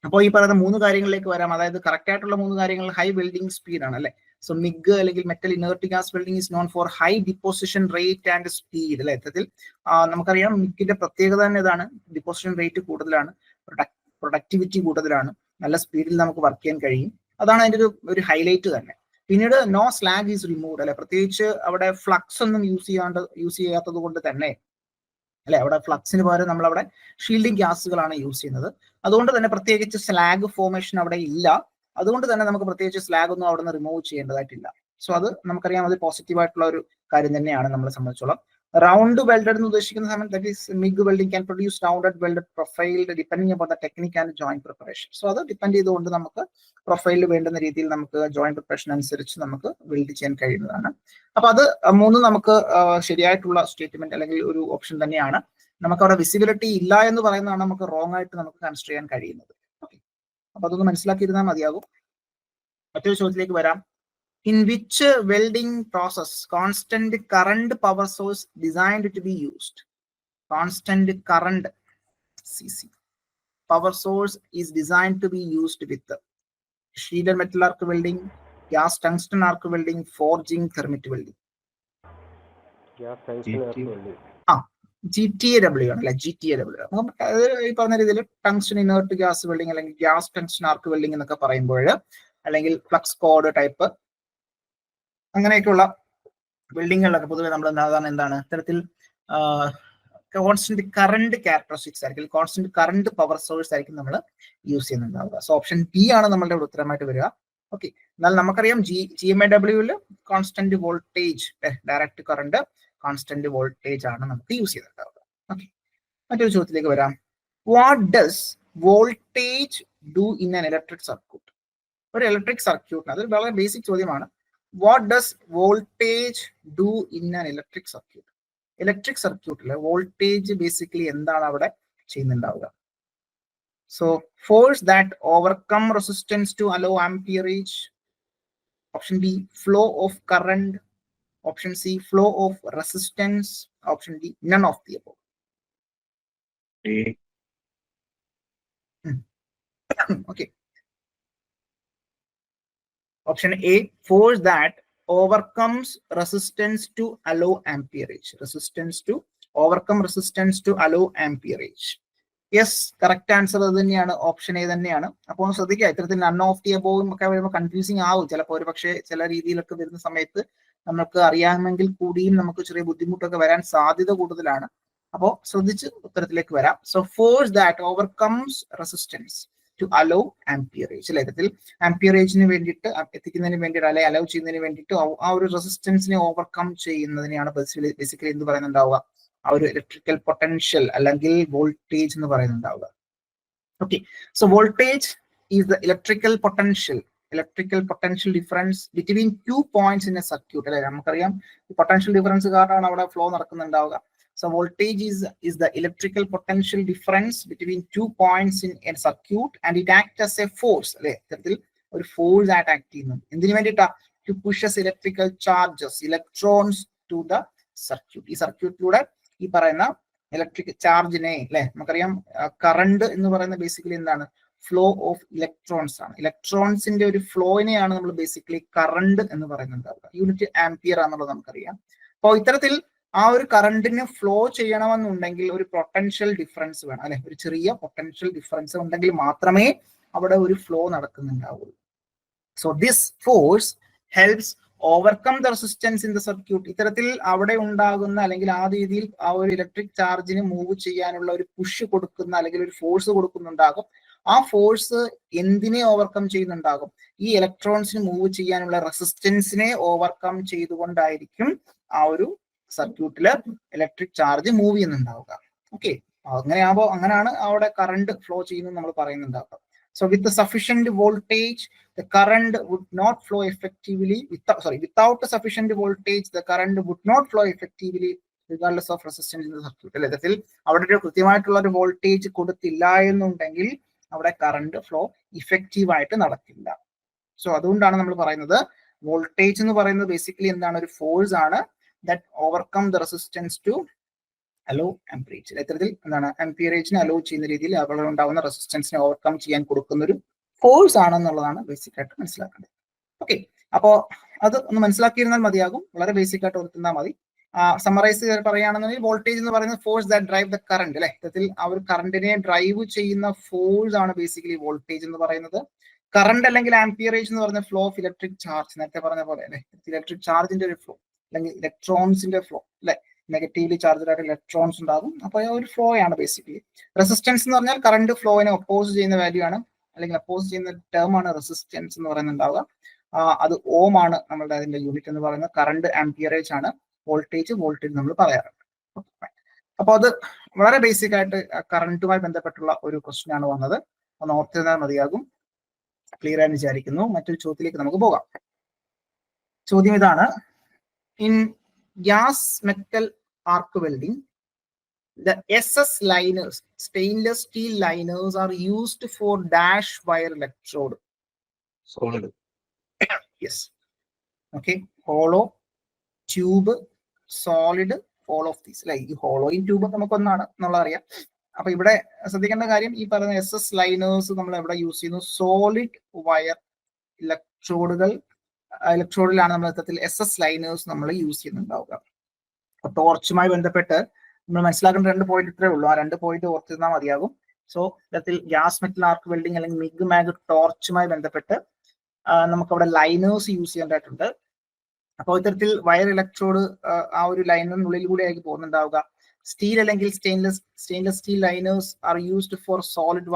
അപ്പോൾ ഈ പറയുന്ന 3 കാര്യങ്ങളിലേക്ക് വരാം. അതായത് കറക്റ്റ് ആയിട്ടുള്ള 3 കാര്യങ്ങൾ ഹൈ വെൽഡിംഗ് സ്പീഡ് ആണ് അല്ലെ. സോ MIG അല്ലെങ്കിൽ metal inert gas welding is known for high deposition rate and speed അല്ലെ. ഇത്തരത്തിൽ നമുക്കറിയാം MIGന്റെ പ്രത്യേകത തന്നെ ഇതാണ്. ഡിപ്പോസിഷൻ റേറ്റ് കൂടുതലാണ്, പ്രൊഡക്ടിവിറ്റി കൂടുതലാണ്, നല്ല സ്പീഡിൽ നമുക്ക് വർക്ക് ചെയ്യാൻ കഴിയും. അതാണ് അതിന്റെ ഒരു ഹൈലൈറ്റ് തന്നെ. പിന്നീട് നോ സ്ലാഗ് ഈസ് റിമൂവ്ഡ് അല്ലെ. പ്രത്യേകിച്ച് അവിടെ ഫ്ലക്സ് ഒന്നും യൂസ് ചെയ്യാത്തത് കൊണ്ട് തന്നെ അല്ലെ, അവിടെ ഫ്ലക്സിന് പകരം നമ്മൾ അവിടെ ഷീൽഡിംഗ് ഗ്യാസുകളാണ് യൂസ് ചെയ്യുന്നത്. അതുകൊണ്ട് തന്നെ പ്രത്യേകിച്ച് സ്ലാഗ് ഫോർമേഷൻ അവിടെ ഇല്ല. അതുകൊണ്ട് തന്നെ നമുക്ക് പ്രത്യേകിച്ച് സ്ലാഗ് ഒന്നും അവിടെ നിന്ന് റിമൂവ് ചെയ്യേണ്ടതായിട്ടില്ല. സോ അത് നമുക്കറിയാം, അത് പോസിറ്റീവ് ആയിട്ടുള്ള ഒരു കാര്യം തന്നെയാണ് നമ്മളെ സംബന്ധിച്ചോളം. റൗണ്ട് വെൽഡഡ് എന്ന് ഉദ്ദേശിക്കുന്ന സമയത്ത് that is MIG welding can produce rounded welded profiled depending upon the technique and joint preparation. So അത് ഡിപ്പെൻഡ് ചെയ്തുകൊണ്ട് നമുക്ക് പ്രൊഫൈലിൽ വേണ്ടുന്ന രീതിയിൽ നമുക്ക് ജോയിന്റ് പ്രിപ്പറേഷൻ അനുസരിച്ച് നമുക്ക് വെൽഡ് ചെയ്യാൻ കഴിയുന്നതാണ്. അപ്പൊ അത് 3 നമുക്ക് ശരിയായിട്ടുള്ള സ്റ്റേറ്റ്മെന്റ് അല്ലെങ്കിൽ ഒരു ഓപ്ഷൻ തന്നെയാണ്. നമുക്ക് അവിടെ വിസിബിലിറ്റി ഇല്ല എന്ന് പറയുന്നതാണ് നമുക്ക് റോങ് ആയിട്ട് നമുക്ക് കൺസിഡർ ചെയ്യാൻ കഴിയുന്നത്. ഓക്കെ, അപ്പൊ അതൊന്ന് മനസ്സിലാക്കിയിരുന്നാൽ മതിയാകും. മറ്റൊരു ചോദ്യത്തിലേക്ക് വരാം. In which welding process constant current power source designed to be used? Constant current CC power source is designed to be used with shielded metal arc welding, gas tungsten arc welding, forging, thermit welding. Gas tungsten arc welding. GTAW ആണ് അല്ലെ, GTAW. ഈ പറഞ്ഞ രീതിയിൽ tungsten inert gas welding അല്ലെങ്കിൽ gas tungsten arc welding എന്നൊക്കെ പറയുമ്പോൾ, അല്ലെങ്കിൽ flux code type അങ്ങനെയൊക്കെയുള്ള വെൽഡിങ്ങുകളിലൊക്കെ പൊതുവെ നമ്മൾ എന്താണ് ഇത്തരത്തിൽ കോൺസ്റ്റന്റ് കറണ്ട് ക്യാരക്ടറിസ്റ്റിക്സ് ആയിരിക്കും, കോൺസ്റ്റന്റ് കറണ്ട് പവർ സോഴ്സ് ആയിരിക്കും നമ്മൾ യൂസ് ചെയ്യുന്നുണ്ടാവുക. സോ ഓപ്ഷൻ ബി ആണ് നമ്മളുടെ ഉത്തരമായിട്ട് വരിക. ഓക്കെ, എന്നാൽ നമുക്കറിയാം GMAW constant voltage, direct current constant voltage ആണ് നമുക്ക് യൂസ് ചെയ്തിട്ടുണ്ടാവുക. ഓക്കെ, മറ്റൊരു ചോദ്യത്തിലേക്ക് വരാം. What does voltage do in an electric circuit? ഒരു ഇലക്ട്രിക് സർക്യൂട്ടിന്, അതൊരു വളരെ ബേസിക് ചോദ്യമാണ്. What does voltage do in an electric circuit? Electric സർക്യൂട്ടിൽ വോൾട്ടേജ് ബേസിക്കലി എന്താണ് അവിടെ ചെയ്യുന്നുണ്ടാവുക? So force that overcome resistance to allow amperage. Option B flow of current. Option C flow of resistance. Option D none of the above. Okay. Option A, force that overcomes resistance to allow amperage. Resistance to overcome resistance to allow amperage. Yes, correct answer അത് തന്നെയാണ്, option A തന്നെയാണ്. അപ്പോൾ ശ്രദ്ധിക്കുക, ഇത്തരത്തിൽ none of the അബോവും ഒക്കെ വരുമ്പോൾ confusing ആവും ചിലപ്പോൾ. ഒരു പക്ഷേ ചില രീതിയിലൊക്കെ വരുന്ന സമയത്ത് നമുക്ക് അറിയാമെങ്കിൽ കൂടിയും നമുക്ക് ചെറിയ ബുദ്ധിമുട്ടൊക്കെ വരാൻ സാധ്യത കൂടുതലാണ്. അപ്പോൾ ശ്രദ്ധിച്ച് ഉത്തരത്തിലേക്ക് വരാം. So force that overcomes resistance to allow amperage. അല്ലെ, ഇത്തരത്തിൽ ആംപിയറേജിന് വേണ്ടിയിട്ട് എത്തിക്കുന്നതിന് വേണ്ടിയിട്ട് അല്ലെങ്കിൽ അലോ ചെയ്യുന്നതിന് വേണ്ടിയിട്ട് ആ ഒരു റെസിസ്റ്റൻസിനെ ഓവർകം ചെയ്യുന്നതിനെയാണ് ബേസിക്കലി എന്ത് പറയുന്നുണ്ടാവുക, ആ ഒരു ഇലക്ട്രിക്കൽ പൊട്ടൻഷ്യൽ അല്ലെങ്കിൽ വോൾട്ടേജ് എന്ന് പറയുന്നുണ്ടാവുക. Okay, so voltage is the electrical potential difference between 2 points in a circuit. അല്ലെ, നമുക്കറിയാം പൊട്ടൻഷ്യൽ ഡിഫറൻസ് കാരണമാണ് അവിടെ ഫ്ലോ നടക്കുന്നുണ്ടാവുക. So voltage is the electrical potential difference between 2 points in a circuit and it acts as a force. അല്ലെ, ഇത്തരത്തിൽ ഒരു force ആയിട്ട് act ചെയ്യുന്നു. എന്തിനു വേണ്ടിയിട്ടാ? To pushes electrical charges, electrons to the circuit. ഈ സർക്യൂട്ടിലൂടെ ഈ പറയുന്ന ഇലക്ട്രിക് ചാർജിനെ, അല്ലെ, നമുക്കറിയാം കറണ്ട് എന്ന് പറയുന്ന ബേസിക്കലി എന്താണ്, ഫ്ലോ ഓഫ് ഇലക്ട്രോൺസ് ആണ്. ഇലക്ട്രോൺസിന്റെ ഒരു ഫ്ലോയിനെയാണ് നമ്മൾ ബേസിക്കലി കറണ്ട് എന്ന് പറയുന്നുണ്ടാവുക. യൂണിറ്റ് ആംപിയർ ആണെന്നുള്ളത് നമുക്കറിയാം. അപ്പോൾ ഇത്തരത്തിൽ ആ ഒരു കറണ്ടിന് ഫ്ലോ ചെയ്യണമെന്നുണ്ടെങ്കിൽ ഒരു പൊട്ടൻഷ്യൽ ഡിഫറൻസ് വേണം. അല്ലെ, ഒരു ചെറിയ പൊട്ടൻഷ്യൽ ഡിഫറൻസ് ഉണ്ടെങ്കിൽ മാത്രമേ അവിടെ ഒരു ഫ്ലോ നടക്കുന്നുണ്ടാവുള്ളൂ. So this force helps overcome the resistance in the circuit. ഇത്തരത്തിൽ അവിടെ ഉണ്ടാകുന്ന അല്ലെങ്കിൽ ആ രീതിയിൽ ആ ഒരു ഇലക്ട്രിക് ചാർജിന് മൂവ് ചെയ്യാനുള്ള ഒരു പുഷ് കൊടുക്കുന്ന അല്ലെങ്കിൽ ഒരു ഫോഴ്സ് കൊടുക്കുന്നുണ്ടാകും. ആ ഫോഴ്സ് എന്തിനെ ഓവർകം ചെയ്യുന്നുണ്ടാകും? ഈ ഇലക്ട്രോൺസിന് മൂവ് ചെയ്യാനുള്ള റെസിസ്റ്റൻസിനെ ഓവർകം ചെയ്തുകൊണ്ടായിരിക്കും ആ ഒരു സർക്യൂട്ടില് ഇലക്ട്രിക് ചാർജ് മൂവ് ചെയ്യുന്നുണ്ടാവുക. ഓക്കെ, അങ്ങനെയാണ് അവിടെ കറണ്ട് ഫ്ലോ ചെയ്യുന്നത് നമ്മൾ പറയുന്നുണ്ടാവുക. So with sufficient voltage the current would not flow effectively without a sufficient voltage the current would not flow effectively regardless of resistance in the circuit. അല്ലത്തിൽ അവിടെ ഒരു കൃത്യമായിട്ടുള്ള ഒരു വോൾട്ടേജ് കൊടുത്തില്ല എന്നുണ്ടെങ്കിൽ അവിടെ കറണ്ട് ഫ്ലോ ഇഫക്റ്റീവ് ആയിട്ട് നടക്കില്ല. സോ അതുകൊണ്ടാണ് നമ്മൾ പറയുന്നത് വോൾട്ടേജ് എന്ന് പറയുന്നത് ബേസിക്കലി എന്താണ്, ഒരു ഫോഴ്സ് ആണ് that overcome the resistance to allow amperage. ഇത്തരത്തിൽ എന്താണ്, ആംപിയറേജിനെ അലോ ചെയ്യുന്ന രീതിയിൽ അവിടെ ഉണ്ടാവുന്ന റെസിസ്റ്റൻസിനെ ഓവർകം ചെയ്യാൻ കൊടുക്കുന്ന ഒരു ഫോഴ്സ് ആണെന്നുള്ളതാണ് ബേസിക് ആയിട്ട് മനസ്സിലാക്കേണ്ടത്. ഓക്കെ, അപ്പോൾ അത് ഒന്ന് മനസ്സിലാക്കിയിരുന്നാൽ മതിയാകും, വളരെ ബേസിക് ആയിട്ട് ഓർത്തിരുന്നാൽ മതി. സമ്മറൈസ് പറയുകയാണെന്നുണ്ടെങ്കിൽ വോൾട്ടേജ് എന്ന് പറയുന്നത് force that drive the current. അല്ലെ, ഇത്തരത്തിൽ ആ ഒരു കറണ്ടിനെ ഡ്രൈവ് ചെയ്യുന്ന ഫോഴ്സ് ആണ് ബേസിക്കലി വോൾട്ടേജ് എന്ന് പറയുന്നത്. കറണ്ട് അല്ലെങ്കിൽ ആംപിയറേജ് എന്ന് പറയുന്ന ഫ്ലോ ഓഫ് ഇലക്ട്രിക് ചാർജ്, നേരത്തെ പറഞ്ഞ പോലെ അല്ലെ, ഇലക്ട്രിക് ചാർജിന്റെ ഒരു ഫ്ലോ അല്ലെങ്കിൽ ഇലക്ട്രോൺസിന്റെ ഫ്ലോ. അല്ലെ, നെഗറ്റീവ്ലി ചാർജഡ് ആയിട്ട് ഇലക്ട്രോൺസ് ഉണ്ടാകും. അപ്പോൾ ഒരു ഫ്ലോ ആണ് ബേസിക്കലി. റെസിസ്റ്റൻസ് എന്ന് പറഞ്ഞാൽ കറണ്ട് ഫ്ലോയിനെ ഒപ്പോസ് ചെയ്യുന്ന വാല്യൂ ആണ്, അല്ലെങ്കിൽ അപ്പോസ് ചെയ്യുന്ന ടേം ആണ് റെസിസ്റ്റൻസ് എന്ന് പറയുന്നുണ്ടാവുക. അത് ഓം ആണ് നമ്മളുടെ അതിന്റെ യൂണിറ്റ് എന്ന് പറയുന്നത്. കറണ്ട് ആംപിയറേജ് ആണ്, വോൾട്ടേജ് നമ്മൾ പറയാറുണ്ട്. അപ്പോൾ അത് വളരെ ബേസിക് ആയിട്ട് കറണ്ടുമായി ബന്ധപ്പെട്ടുള്ള ഒരു ക്വസ്റ്റ്യൻ ആണ് വന്നത്. ഒന്ന് ഓർത്തിരുന്നാൽ മതിയാകും. ക്ലിയർ ആയി വിചാരിക്കുന്നു. മറ്റൊരു ചോദ്യത്തിലേക്ക് നമുക്ക് പോകാം. ചോദ്യം ഇതാണ്: in gas metal arc welding the SS liners, stainless steel liners, are used for dash wire electrode. Solid. Yes. Okay. Hollow, tube, solid, all of these. Like hollow in tube നമുക്കൊന്നാണ് എന്നുള്ള അറിയാം. അപ്പൊ ഇവിടെ ശ്രദ്ധിക്കേണ്ട കാര്യം, ഈ പറയുന്ന SS ലൈനേഴ്സ് നമ്മൾ എവിടെ യൂസ് ചെയ്യുന്നു? സോളിഡ് വയർ ഇലക്ട്രോഡിലാണ് നമ്മൾ യഥാർത്ഥത്തിൽ SS ലൈനേഴ്സ് നമ്മൾ യൂസ് ചെയ്യുന്നുണ്ടാവുക. ടോർച്ചുമായി ബന്ധപ്പെട്ട് നമ്മൾ മനസ്സിലാക്കേണ്ട 2 പോയിന്റ് ഇത്രേ ഉള്ളൂ. ആ 2 പോയിന്റ് ഓർത്തിരുന്നാൽ മതിയാകും. സോ ഇത്തരത്തിൽ ഗ്യാസ് മെറ്റൽ ആർക്ക് വെൽഡിംഗ് അല്ലെങ്കിൽ മിഗ് മാഗ് ടോർച്ചുമായി ബന്ധപ്പെട്ട് നമുക്കവിടെ ലൈനേഴ്സ് യൂസ് ചെയ്യേണ്ടതായിട്ടുണ്ട്. അപ്പോൾ ഇത്തരത്തിൽ വയർ ഇലക്ട്രോഡ് ആ ഒരു ലൈനറിനുള്ളിൽ കൂടെ ആയിരിക്കും പോകുന്നുണ്ടാവുക. സ്റ്റീൽ അല്ലെങ്കിൽ stainless steel liners are used for solid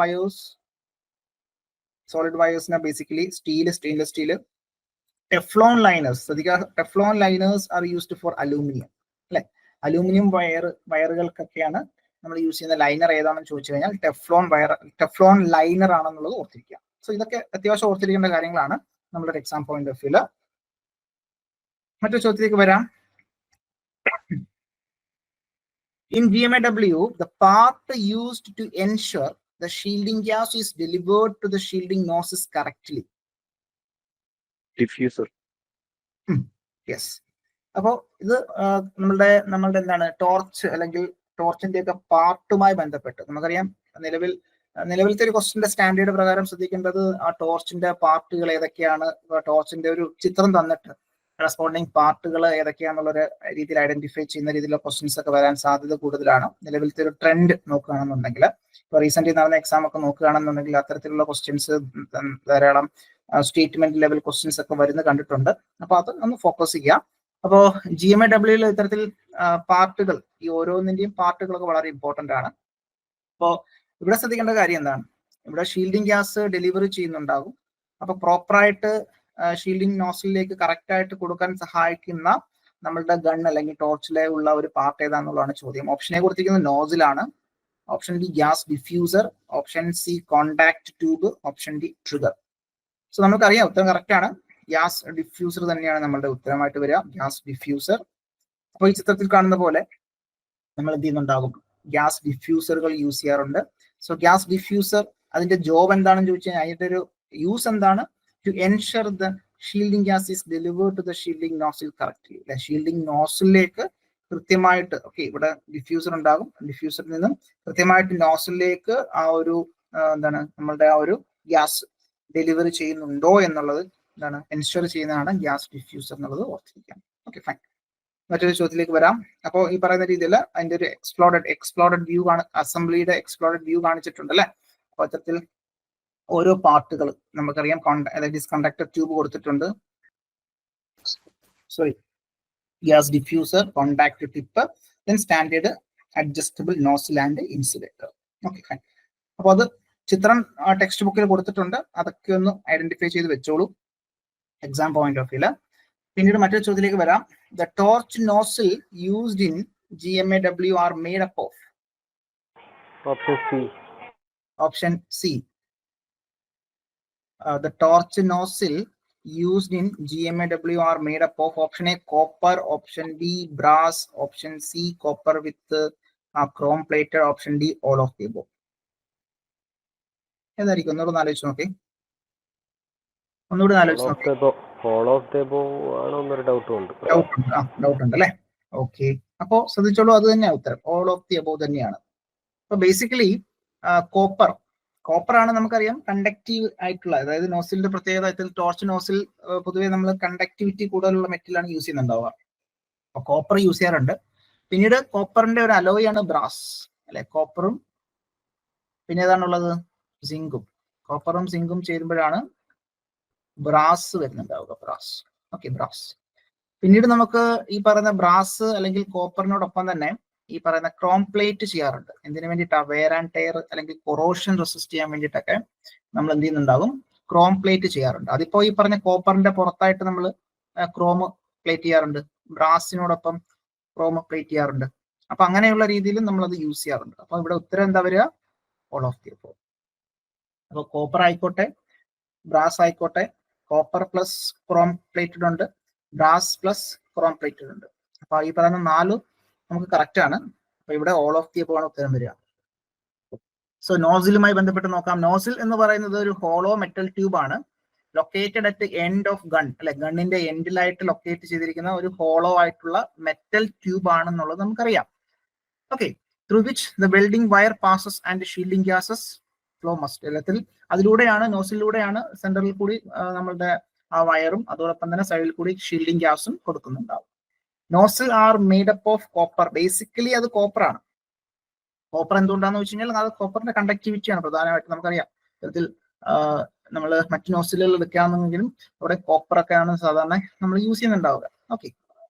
വയേഴ്സിനെ basically stainless steel. Teflon liners ശ്രദ്ധിക്കുക, Teflon liners are used for aluminium അല്ലെ. അലൂമിനിയം വയറുകൾക്കൊക്കെയാണ് നമ്മൾ യൂസ് ചെയ്യുന്ന ലൈനർ ഏതാണെന്ന് ചോദിച്ചു കഴിഞ്ഞാൽ ടെഫ്ലോൺ ലൈനർ ആണെന്നുള്ളത് ഓർത്തിരിക്കുക. സോ ഇതൊക്കെ അത്യാവശ്യം ഓർത്തിരിക്കേണ്ട കാര്യങ്ങളാണ് നമ്മുടെ എക്സാം പോയിന്റ് ഓഫ് വ്യൂല്. മറ്റൊരു ചോദ്യത്തിലേക്ക് വരാം. In GMAW, the part used to ensure the shielding gas is delivered to the shielding nozzle correctly. Diffuser. Yes. അപ്പോൾ ഇത് നമ്മളുടെ എന്താണ് ടോർച്ച് അല്ലെങ്കിൽ ടോർച്ചിന്റെ ഒക്കെ പാർട്ടുമായി ബന്ധപ്പെട്ട് നമുക്കറിയാം നിലവിലത്തെ ഒരു ക്വസ്റ്റിന്റെ സ്റ്റാൻഡേർഡ് പ്രകാരം ശ്രദ്ധിക്കേണ്ടത് ആ ടോർച്ചിന്റെ പാർട്ടുകൾ ഏതൊക്കെയാണ്, ടോർച്ചിന്റെ ഒരു ചിത്രം തന്നിട്ട് റെസ്പോണ്ടിങ് പാർട്ടുകൾ ഏതൊക്കെയാണെന്നുള്ളൊരു രീതിയിൽ ഐഡന്റിഫൈ ചെയ്യുന്ന രീതിയിലുള്ള ക്വസ്റ്റ്യൻസ് ഒക്കെ വരാൻ സാധ്യത കൂടുതലാണ്. നിലവിലത്തെ ഒരു ട്രെൻഡ് നോക്കുകയാണെന്നുണ്ടെങ്കിൽ, ഇപ്പോൾ റീസെന്റ് നടന്ന എക്സാം ഒക്കെ നോക്കുകയാണെന്നുണ്ടെങ്കിൽ അത്തരത്തിലുള്ള ക്വസ്റ്റ്യൻസ് ധാരാളം സ്റ്റേറ്റ്മെന്റ് ലെവൽ ക്വസ്റ്റ്യൻസ് ഒക്കെ വരുന്നത് കണ്ടിട്ടുണ്ട്. അപ്പൊ അത് ഒന്ന് ഫോക്കസ് ചെയ്യുക. അപ്പോൾ GMAW ഇത്തരത്തിൽ പാർട്ടുകൾ, ഈ ഓരോന്നിന്റെയും പാർട്ടുകളൊക്കെ വളരെ ഇമ്പോർട്ടന്റ് ആണ്. അപ്പോൾ ഇവിടെ ശ്രദ്ധിക്കേണ്ട കാര്യം എന്താണ്, ഇവിടെ ഷീൽഡിംഗ് ഗ്യാസ് ഡെലിവറി ചെയ്യുന്നുണ്ടാകും. അപ്പൊ പ്രോപ്പറായിട്ട് ഷീൽഡിംഗ് നോസിലേക്ക് കറക്റ്റ് ആയിട്ട് കൊടുക്കാൻ സഹായിക്കുന്ന നമ്മളുടെ ഗൺ അല്ലെങ്കിൽ ടോർച്ചിലെ ഉള്ള ഒരു പാർട്ട് ഏതാണെന്നുള്ളതാണ് ചോദ്യം. ഓപ്ഷൻ എ കൊടുത്തിരിക്കുന്നത് നോസിലാണ്, option B gas diffuser, option C contact tube, option D trigger. So നമുക്കറിയാം ഉത്തരം കറക്റ്റ് ആണ്. ഗ്യാസ് ഡിഫ്യൂസർ തന്നെയാണ് നമ്മളുടെ ഉത്തരമായിട്ട് വരിക, ഗ്യാസ് ഡിഫ്യൂസർ. അപ്പോൾ ഈ ചിത്രത്തിൽ കാണുന്ന പോലെ നമ്മൾ എന്ത് ചെയ്യുന്നുണ്ടാകും, ഗ്യാസ് ഡിഫ്യൂസറുകൾ യൂസ് ചെയ്യാറുണ്ട്. സോ ഗ്യാസ് ഡിഫ്യൂസർ അതിന്റെ ജോബ് എന്താണെന്ന് ചോദിച്ചു കഴിഞ്ഞാൽ അതിന്റെ ഒരു യൂസ് എന്താണ്, to ensure the shielding gas is delivered to the shielding nozzle correctly. Shielding നോസിലേക്ക് കൃത്യമായിട്ട്, ഓക്കെ, ഇവിടെ ഡിഫ്യൂസർ ഉണ്ടാകും, ഡിഫ്യൂസറിൽ നിന്നും കൃത്യമായിട്ട് നോസിലേക്ക് ആ ഒരു എന്താണ് നമ്മളുടെ ആ ഒരു ഗ്യാസ് ഡെലിവറി ചെയ്യുന്നുണ്ടോ എന്നുള്ളത് എന്താണ് എൻഷുർ ചെയ്യുന്നതാണ് ഗ്യാസ് ഡിഫ്യൂസർ എന്നുള്ളത് ഓർത്തിരിക്കാം. Okay, fine. മറ്റൊരു ചോദ്യത്തിലേക്ക് വരാം. അപ്പോൾ ഈ പറയുന്ന രീതിയിൽ അതിന്റെ ഒരു എക്സ്പ്ലോഡഡ് വ്യൂ അസംബ്ലിയുടെ എക്സ്പ്ലോഡഡ് വ്യൂ കാണിച്ചിട്ടുണ്ട് അല്ലെ. അപ്പൊ അത്തരത്തിൽ ഓരോ പാർട്ടുകൾ നമുക്കറിയാം, കണ്ടക്ടർ ട്യൂബ് കൊടുത്തിട്ടുണ്ട്, gas diffuser, contact tip, then standard adjustable nozzle and insulator. Okay, fine. അപ്പോൾ അത് ചിത്രം ടെക്സ്റ്റ് ബുക്കിൽ കൊടുത്തിട്ടുണ്ട്, അതൊക്കെ ഒന്ന് ഐഡന്റിഫൈ ചെയ്ത് വെച്ചോളൂ എക്സാം പോയിന്റ് ഓഫ് വ്യൂല്. പിന്നീട് മറ്റൊരു ചോദ്യത്തിലേക്ക് വരാം. The torch nozzle used in GMAW R made up of. Option C. The torch nozzle used in GMAW are made up of option A copper, option B brass, option C copper with chrome plated, option D all of the above. ഏതായിരിക്കും ഒന്നുകൂടെ ആലോചിച്ച് നോക്കി, doubt ഉണ്ട് അല്ലെ. Okay, അപ്പോ ശ്രദ്ധിച്ചോളൂ, അത് തന്നെയാണ് ഉത്തരം, ഓൾ ഓഫ് ദി അബോവ് തന്നെയാണ്. അപ്പൊ ബേസിക്കലി കോപ്പർ ആണ് നമുക്കറിയാം കണ്ടക്റ്റീവ് ആയിട്ടുള്ള, അതായത് നോസിലിന്റെ പ്രത്യേകത, ടോർച്ച് നോസിൽ പൊതുവെ നമ്മൾ കണ്ടക്ടിവിറ്റി കൂടുതലുള്ള മെറ്റലാണ് യൂസ് ചെയ്യുന്നുണ്ടാവുക. അപ്പൊ കോപ്പർ യൂസ് ചെയ്യാറുണ്ട്. പിന്നീട് കോപ്പറിന്റെ ഒരു അലോയാണ് ബ്രാസ് അല്ലെ. കോപ്പറും പിന്നെ ഏതാണുള്ളത്, സിങ്കും. കോപ്പറും സിങ്കും ചേരുമ്പോഴാണ് ബ്രാസ് വരുന്നുണ്ടാവുക, ബ്രാസ്. Okay, brass. പിന്നീട് നമുക്ക് ഈ പറയുന്ന ബ്രാസ് അല്ലെങ്കിൽ കോപ്പറിനോടൊപ്പം തന്നെ ഈ പറയുന്ന ക്രോം പ്ലേറ്റ് ചെയ്യാറുണ്ട്. എന്തിനു വേണ്ടിയിട്ടാ, വെയർ ആൻഡ് ടയർ അല്ലെങ്കിൽ കൊറോഷൻ റെസിസ്റ്റ് ചെയ്യാൻ വേണ്ടിയിട്ടൊക്കെ നമ്മൾ എന്ത് ചെയ്യുന്നുണ്ടാകും, ക്രോം പ്ലേറ്റ് ചെയ്യാറുണ്ട്. അതിപ്പോ ഈ പറഞ്ഞ കോപ്പറിന്റെ പുറത്തായിട്ട് നമ്മൾ ക്രോം പ്ലേറ്റ് ചെയ്യാറുണ്ട്, ബ്രാസിനോടൊപ്പം ക്രോം പ്ലേറ്റ് ചെയ്യാറുണ്ട്. അപ്പൊ അങ്ങനെയുള്ള രീതിയിൽ നമ്മൾ അത് യൂസ് ചെയ്യാറുണ്ട്. അപ്പൊ ഇവിടെ ഉത്തരം എന്താ വരിക, ഓൾ ഓഫ് ദി അബോവ്. അപ്പൊ കോപ്പർ ആയിക്കോട്ടെ, ബ്രാസ് ആയിക്കോട്ടെ, കോപ്പർ പ്ലസ് ക്രോം പ്ലേറ്റഡ് ഉണ്ട്, ബ്രാസ് പ്ലസ് ക്രോം പ്ലേറ്റഡ് ഉണ്ട്. അപ്പൊ ഈ പറയുന്ന 4 നമുക്ക് കറക്റ്റ് ആണ്. അപ്പൊ ഇവിടെ ഓൾ ഓഫ് ദി അബോവ് ആണ് ഉത്തരം വരിക. സോ നോസിലുമായി ബന്ധപ്പെട്ട് നോക്കാം. നോസിൽ എന്ന് പറയുന്നത് ഒരു ഹോളോ മെറ്റൽ ട്യൂബ് ആണ്, located at end of gun അല്ലെ. ഗണ്ണിന്റെ എൻഡിലായിട്ട് ലൊക്കേറ്റ് ചെയ്തിരിക്കുന്ന ഒരു ഹോളോ ആയിട്ടുള്ള മെറ്റൽ ട്യൂബ് ആണെന്നുള്ളത് നമുക്കറിയാം. Okay, through which the welding wire passes and shielding gases flow must. എല്ലാത്തിൽ അതിലൂടെയാണ്, നോസിലൂടെയാണ് സെന്ററിൽ കൂടി നമ്മളുടെ ആ വയറും അതോടൊപ്പം തന്നെ സൈഡിൽ കൂടി ഷീൽഡിംഗ് ഗ്യാസും കൊടുക്കുന്നുണ്ടാവും. Nozzle are made up of copper. Basically അത് കോപ്പർ ആണ്. കോപ്പർ എന്തുകൊണ്ടാന്ന് വെച്ച് കഴിഞ്ഞാൽ അത് കോപ്പറിന്റെ കണ്ടക്ടിവിറ്റിയാണ് പ്രധാനമായിട്ട്. നമുക്കറിയാം ഇതിൽ നമ്മൾ മറ്റു നോസിലുകൾ എടുക്കാമെന്നെങ്കിലും അവിടെ കോപ്പർ ഒക്കെയാണ് സാധാരണ നമ്മൾ യൂസ് ചെയ്യുന്നുണ്ടാവുക. ഓക്കെ,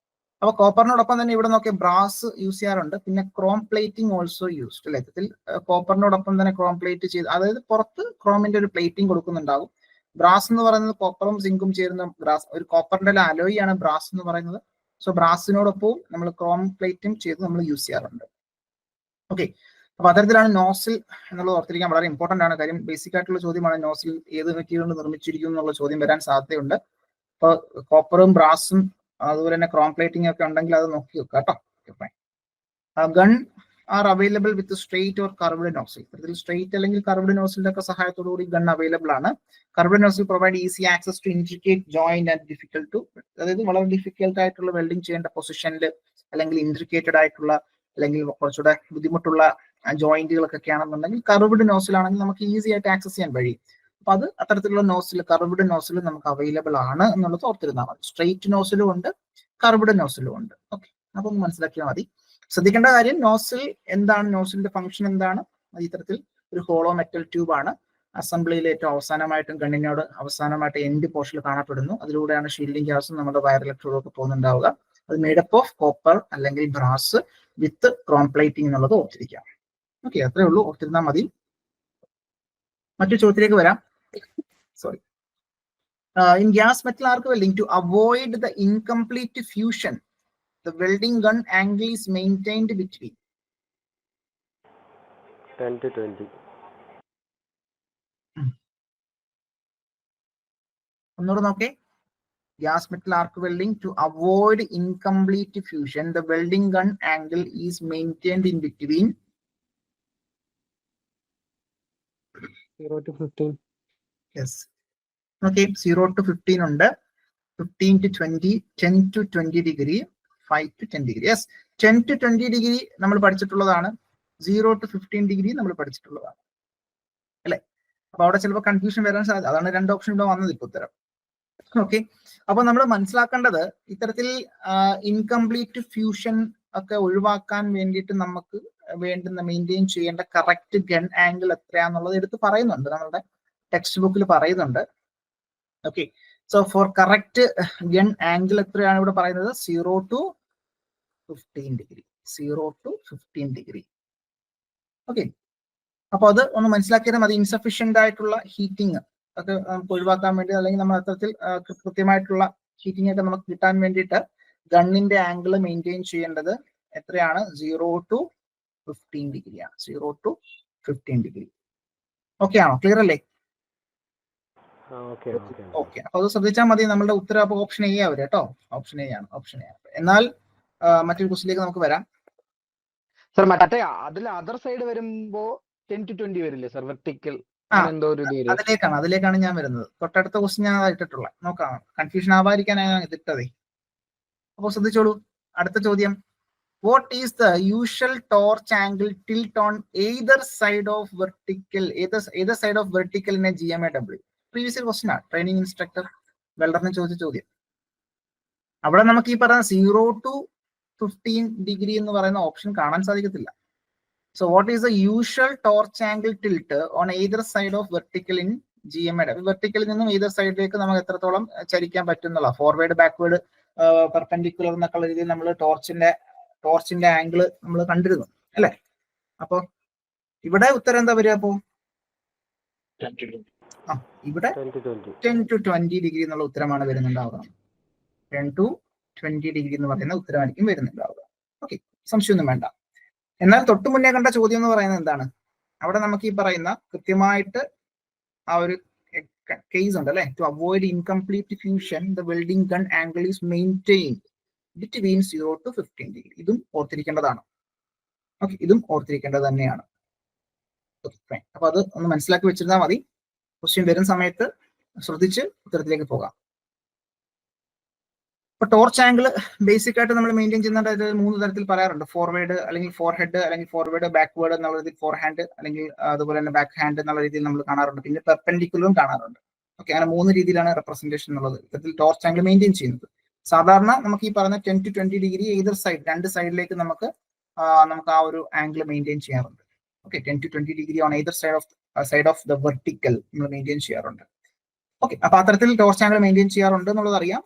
അപ്പൊ കോപ്പറിനോടൊപ്പം തന്നെ ഇവിടെ നോക്കിയ ബ്രാസ് യൂസ് ചെയ്യാറുണ്ട്. പിന്നെ ക്രോം പ്ലേറ്റിംഗ് ഓൾസോ യൂസ്ഡ് അല്ലെ. ഇതിൽ കോപ്പറിനോടൊപ്പം തന്നെ ക്രോം പ്ലേറ്റ് ചെയ്ത്, അതായത് പുറത്ത് ക്രോമിന്റെ ഒരു പ്ലേറ്റിംഗ് കൊടുക്കുന്നുണ്ടാകും. ബ്രാസ് എന്ന് പറയുന്നത് കോപ്പറും സിങ്കും ചേരുന്ന ബ്രാസ്, ഒരു കോപ്പറിന്റെ അലോയി ആണ് ബ്രാസ് എന്ന് പറയുന്നത്. സോ ബ്രാസിനോടൊപ്പവും നമ്മൾ ക്രോം പ്ലേറ്റും ചെയ്ത് നമ്മൾ യൂസ് ചെയ്യാറുണ്ട്. ഓക്കെ, അപ്പൊ അത്തരത്തിലാണ് നോസിൽ എന്നുള്ളത് ഓർത്തിരിക്കാൻ വളരെ ഇമ്പോർട്ടന്റ് ആണ്. കാര്യം ബേസിക് ആയിട്ടുള്ള ചോദ്യമാണ് നോസിൽ ഏത് മെറ്റീരിയൽ കൊണ്ട് നിർമ്മിച്ചിരിക്കും എന്നുള്ള ചോദ്യം വരാൻ സാധ്യതയുണ്ട്. അപ്പൊ കോപ്പറും ബ്രാസും അതുപോലെ തന്നെ ക്രോം പ്ലേറ്റിംഗ് ഒക്കെ ഉണ്ടെങ്കിൽ അത് നോക്കി വെക്കുക കേട്ടോ. Gun are available with straight or curved nozzle. ഇതിൽ സ്ട്രെയിറ്റ് അല്ലെങ്കിൽ കർവ്ഡ് നോസിലിന്റെ ഒക്കെ സഹായത്തോടു കൂടി ഗൺ അവൈലബിൾ ആണ്. Curved nozzle provide easy access to intricate joint and difficult to, അതായത് വളരെ ഡിഫിക്കൽട്ട് ആയിട്ടുള്ള വെൽഡിങ് ചെയ്യേണ്ട പൊസിഷനിൽ അല്ലെങ്കിൽ ഇൻട്രിക്കേറ്റഡ് ആയിട്ടുള്ള അല്ലെങ്കിൽ കുറച്ചുകൂടെ ബുദ്ധിമുട്ടുള്ള ജോയിന്റുകളൊക്കെ ആണെന്നുണ്ടെങ്കിൽ കർവ്ഡ് നോസിലാണെങ്കിൽ നമുക്ക് ഈസി ആയിട്ട് ആക്സസ് ചെയ്യാൻ കഴിയും. അപ്പൊ അത് അത്തരത്തിലുള്ള നോസിൽ, കർവ്ഡ് നോസിൽ നമുക്ക് അവൈലബിൾ ആണ് എന്നുള്ളത് ഓർത്തിരുന്നാൽ മതി. സ്ട്രെയിറ്റ് നോസിലും ഉണ്ട്, കർവ്ഡ് നോസിലും ഉണ്ട്. ഓക്കെ, അപ്പൊ ഒന്ന് മനസ്സിലാക്കിയാൽ മതി. ശ്രദ്ധിക്കേണ്ട കാര്യം നോസിൽ എന്താണ്, നോസിലിന്റെ ഫംഗ്ഷൻ എന്താണ്? ഇത്തരത്തിൽ ഒരു ഹോളോ മെറ്റൽ ട്യൂബ് ആണ്. അസംബ്ലിയിൽ ഏറ്റവും അവസാനമായിട്ടും ഗണ്ണിനോട് അവസാനമായിട്ട് എൻഡ് പോർഷനിൽ കാണപ്പെടുന്നു. അതിലൂടെയാണ് ഷീൽഡിംഗ് ഗ്യാസും നമ്മുടെ വയർ ഇലക്ട്രോഡും ഒക്കെ പോകുന്നുണ്ടാവുക. അത് മേഡപ്പ് ഓഫ് കോപ്പർ അല്ലെങ്കിൽ ബ്രാസ് വിത്ത് ക്രോം പ്ലേറ്റിംഗ് എന്നുള്ളത് ഓർത്തിരിക്കാം. ഓക്കെ, അത്രേ ഉള്ളൂ, ഓർത്തിരുന്നാൽ മതി. മറ്റു ചോദ്യത്തിലേക്ക് വരാം. Sorry. In gas metal arc welding, to avoid the incomplete fusion, the welding gun angle is maintained between 10 to 20. ഒന്നുകൂടെ നോക്കേ. Gas metal arc welding, to avoid incomplete fusion, the welding gun angle is maintained in between 0 to 15. yes. Okay, 0 to 15 ഉണ്ട്, 15 to 20, 10 to 20 degree, 5 to 10 degree. Yes, 10 to 20 degree നമ്മൾ പഠിച്ചിട്ടുള്ളതാണ്, 0 to 15 degree നമ്മൾ പഠിച്ചിട്ടുള്ളതാണ് അല്ലെ. അപ്പൊ അവിടെ ചിലപ്പോൾ confusion വരാൻ സാധ്യത, അതാണ് രണ്ട് ഓപ്ഷൻ ഇവിടെ വന്നത് ഇപ്പൊ ഉത്തരം. ഓക്കെ, അപ്പൊ നമ്മൾ മനസ്സിലാക്കേണ്ടത് ഇത്തരത്തിൽ ഇൻകംപ്ലീറ്റ് ഫ്യൂഷൻ ഒക്കെ ഒഴിവാക്കാൻ വേണ്ടിയിട്ട് നമുക്ക് വേണ്ടുന്ന മെയിൻറ്റെയിൻ ചെയ്യേണ്ട കറക്റ്റ് ഗൺ ആംഗിൾ എത്രയാന്നുള്ളത് എടുത്ത് പറയുന്നുണ്ട്, നമ്മളുടെ ടെക്സ്റ്റ് ബുക്കിൽ പറയുന്നുണ്ട്. Okay, so for correct gun angle എത്രയാണ് ഇവിടെ പറയുന്നത്? 0 to 15 degree, 0 to 15 degree. Okay, അപ്പൊ അത് ഒന്ന് മനസ്സിലാക്കിയാൽ മതി. ഇൻസഫിഷ്യന്റ് ആയിട്ടുള്ള ഹീറ്റിംഗ് ഒക്കെ നമുക്ക് ഒഴിവാക്കാൻ വേണ്ടി, അല്ലെങ്കിൽ നമ്മൾ അത്തരത്തിൽ കൃത്യമായിട്ടുള്ള ഹീറ്റിംഗ് ഒക്കെ നമുക്ക് കിട്ടാൻ വേണ്ടിയിട്ട് ഗണ്ണിന്റെ ആംഗിൾ മെയിൻറ്റെയിൻ ചെയ്യേണ്ടത് എത്രയാണ്? 0 to 15 ഡിഗ്രിയാണ്. 0 to 15 ഡിഗ്രി. ഓക്കെ ആണോ? ക്ലിയർ അല്ലേ? ഓക്കെ, അപ്പൊ അത് ശ്രദ്ധിച്ചാൽ മതി. നമ്മളുടെ ഉത്തരം അപ്പൊ ഓപ്ഷൻ എ ആവര് കേട്ടോ. ഓപ്ഷൻ എ ആണ്, ഓപ്ഷൻ എ ആണ്. എന്നാൽ മറ്റൊരു ക്വസ്റ്റിലേക്ക് നമുക്ക് വരാം. സർ മറ്റേ അതിൽ അതർ സൈഡ് വരുമ്പോ 10 to 20 വരില്ലേ സർ? വെർട്ടിക്കൽ അതിലേക്കാണ് ഞാൻ വരുന്നത്. തൊട്ടടുത്ത ക്വസ്റ്റ്യൻ ഞാൻ ഇട്ടിട്ടുള്ള നോക്കാം, കൺഫ്യൂഷൻ ആവാതിരിക്കാനാണ് ഞാൻ ഇതിട്ടതേ. അപ്പൊ ശ്രദ്ധിച്ചോളൂ, അടുത്ത ചോദ്യം. What is the usual torch angle tilt on either side of vertical, Ather side of vertical in A GMAW? Previous question ആണ്, ട്രെയിനിങ് ഇൻസ്ട്രക്ടർ വെൽഡറിന് ചോദിച്ച ചോദ്യം. അവിടെ നമുക്ക് ഈ പറയുന്ന 0 to 15 ഡിഗ്രി എന്ന് പറയുന്ന ഓപ്ഷൻ കാണാൻ സാധിക്കത്തില്ല. So what is the usual torch angle tilt on either side of vertical in GMAW? വെർട്ടിക്കലിൽ നിന്നും ഏതർ സൈഡിലേക്ക് നമുക്ക് എത്രത്തോളം ചരിക്കാൻ പറ്റുന്നുള്ള, ഫോർവേഡ് ബാക്ക്വേഡ് പെർപെൻഡിക്കുലർ എന്നൊക്കെയുള്ള രീതിയിൽ നമ്മൾ ടോർച്ചിന്റെ ആംഗിൾ നമ്മൾ കണ്ടിരുന്നു അല്ലെ. അപ്പൊ ഇവിടെ ഉത്തരം എന്താ വരിക? അപ്പോ ഇവിടെ 10 to 20 ഡിഗ്രി എന്നുള്ള ഉത്തരമാണ് വരുന്നുണ്ടാവുക. 10 to 20 ഡിഗ്രി എന്ന് പറയുന്ന ഉത്തരമായിരിക്കും വരുന്നുണ്ടാവുക. ഓക്കെ, സംശയമൊന്നും വേണ്ട. എന്നാൽ തൊട്ടു മുന്നേ കണ്ട ചോദ്യം എന്ന് പറയുന്നത് എന്താണ്? അവിടെ നമുക്ക് ഈ പറയുന്ന കൃത്യമായിട്ട് ആ ഒരു കേസ് ഉണ്ട് അല്ലെ. To avoid incomplete fusion the welding gun angle is maintained between 0 to 15 degree. ഇതും ഓർത്തിരിക്കേണ്ടതാണ്. ഓക്കെ, ഇതും ഓർത്തിരിക്കേണ്ടത് തന്നെയാണ്. ഓക്കെ, അപ്പൊ അത് ഒന്ന് മനസ്സിലാക്കി വെച്ചിരുന്നാൽ മതി. ക്വസ്റ്റ്യൻ വരുന്ന സമയത്ത് ശ്രദ്ധിച്ച് ഉത്തരത്തിലേക്ക് പോകാം. ഇപ്പൊ ടോർച്ച് ആംഗിൾ ബേസിക് ആയിട്ട് നമ്മൾ മെയിൻറ്റെയിൻ ചെയ്യുന്നത് 3 തരത്തിൽ പറയാറുണ്ട്. ഫോർവേഡ് അല്ലെങ്കിൽ ഫോർ ഹെഡ്, അല്ലെങ്കിൽ ഫോർവേഡ് ബാക്ക്വേഡ് എന്നുള്ള രീതിയിൽ ഫോർ ഹാൻഡ്, അല്ലെങ്കിൽ അതുപോലെ തന്നെ ബാക്ക് ഹാൻഡ് എന്നുള്ള രീതിയിൽ നമ്മൾ കാണാറുണ്ട്. പിന്നെ പെർപെൻഡിക്കുലറും കാണാറുണ്ട്. ഓക്കെ, അങ്ങനെ 3 രീതിയിലാണ് റെപ്രസെന്റേഷൻ എന്നുള്ളത് ഇത്തരത്തിൽ ടോർച്ച് ആംഗിൾ മെയിൻറ്റെയിൻ ചെയ്യുന്നത്. സാധാരണ നമുക്ക് ഈ പറഞ്ഞ 10 to 20 ഡിഗ്രി ഏതൊർ സൈഡ്, രണ്ട് സൈഡിലേക്ക് നമുക്ക് ആ ഒരു ആംഗിൾ മെയിൻറ്റെയിൻ ചെയ്യാറുണ്ട്. Okay, 10 to 20 degree on either side of the vertical നമ്മൾ മെയിൻറ്റെയിൻ ചെയ്യാറുണ്ട്. ഓക്കെ, അപ്പൊ അത്തരത്തിൽ ടോർച്ച് ആംഗിൾ മെയിൻറ്റെയിൻ ചെയ്യാറുണ്ട് എന്നുള്ളത് അറിയാം.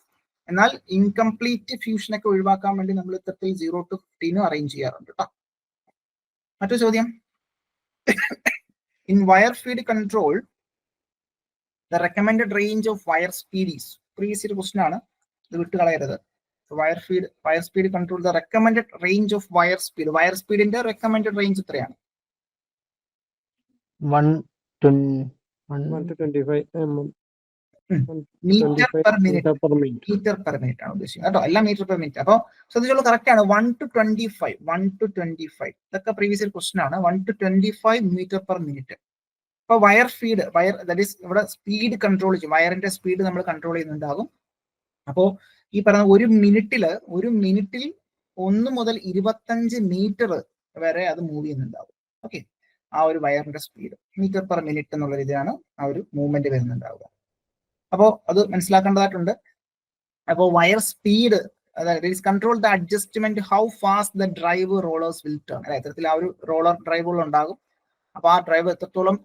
എന്നാൽ ഇൻകംപ്ലീറ്റ് ഫ്യൂഷൻ ഒക്കെ ഒഴിവാക്കാൻ വേണ്ടി നമ്മൾ ഇത്തരത്തിൽ 0 to 15 അറേഞ്ച് ചെയ്യാറുണ്ട് കേട്ടോ. മറ്റൊരു ചോദ്യം, in wire feed control the recommended range of wire speed is, previous question ആണ്, ഇത് വിട്ട് കളയരുത്. Wire speed control, the recommended range of wire speedന്റെ recommended range എത്രയാണ്? 1 to 25 മീറ്റർ പെർ മിനിറ്റ് ആണ് ഉദ്ദേശിക്കുന്നത് കേട്ടോ, എല്ലാം മീറ്റർ പെർ മിനിറ്റ്. അപ്പൊ ശ്രദ്ധിച്ചോളൂ, കറക്റ്റ് ആണ്. 1 to 25 ഇതൊക്കെ പ്രീവിയസ് ക്വസ്റ്റൻ ആണ്. 1 to 25 മീറ്റർ പെർ മിനിറ്റ്. അപ്പൊ വയർ ദാറ്റ് ഈസ് ഇവിടെ സ്പീഡ് കൺട്രോൾ ചെയ്യും, വയറിന്റെ സ്പീഡ് നമ്മൾ കൺട്രോൾ ചെയ്യുന്നുണ്ടാകും. അപ്പോ ഈ പറഞ്ഞ ഒരു മിനിറ്റിൽ 1 മുതൽ 25 മീറ്റർ വരെ അത് മൂവ് ചെയ്യുന്നുണ്ടാകും. ഓക്കെ, ആ ഒരു വയറിന്റെ സ്പീഡ് മീറ്റർ പെർ മിനിറ്റ് എന്നുള്ള രീതിയിലാണ് ആ ഒരു മൂവ്മെന്റ് വരുന്നുണ്ടാവുക. അപ്പോൾ അത് മനസ്സിലാക്കേണ്ടതായിട്ടുണ്ട്. അപ്പോൾ വയർ സ്പീഡ്, അതായത് control the adjustment how fast the drive rollers will turn. അല്ലെ, ഇത്തരത്തിൽ ആ ഒരു റോളർ ഡ്രൈവുകൾ ഉണ്ടാകും. അപ്പൊ ആ ഡ്രൈവ് എത്രത്തോളം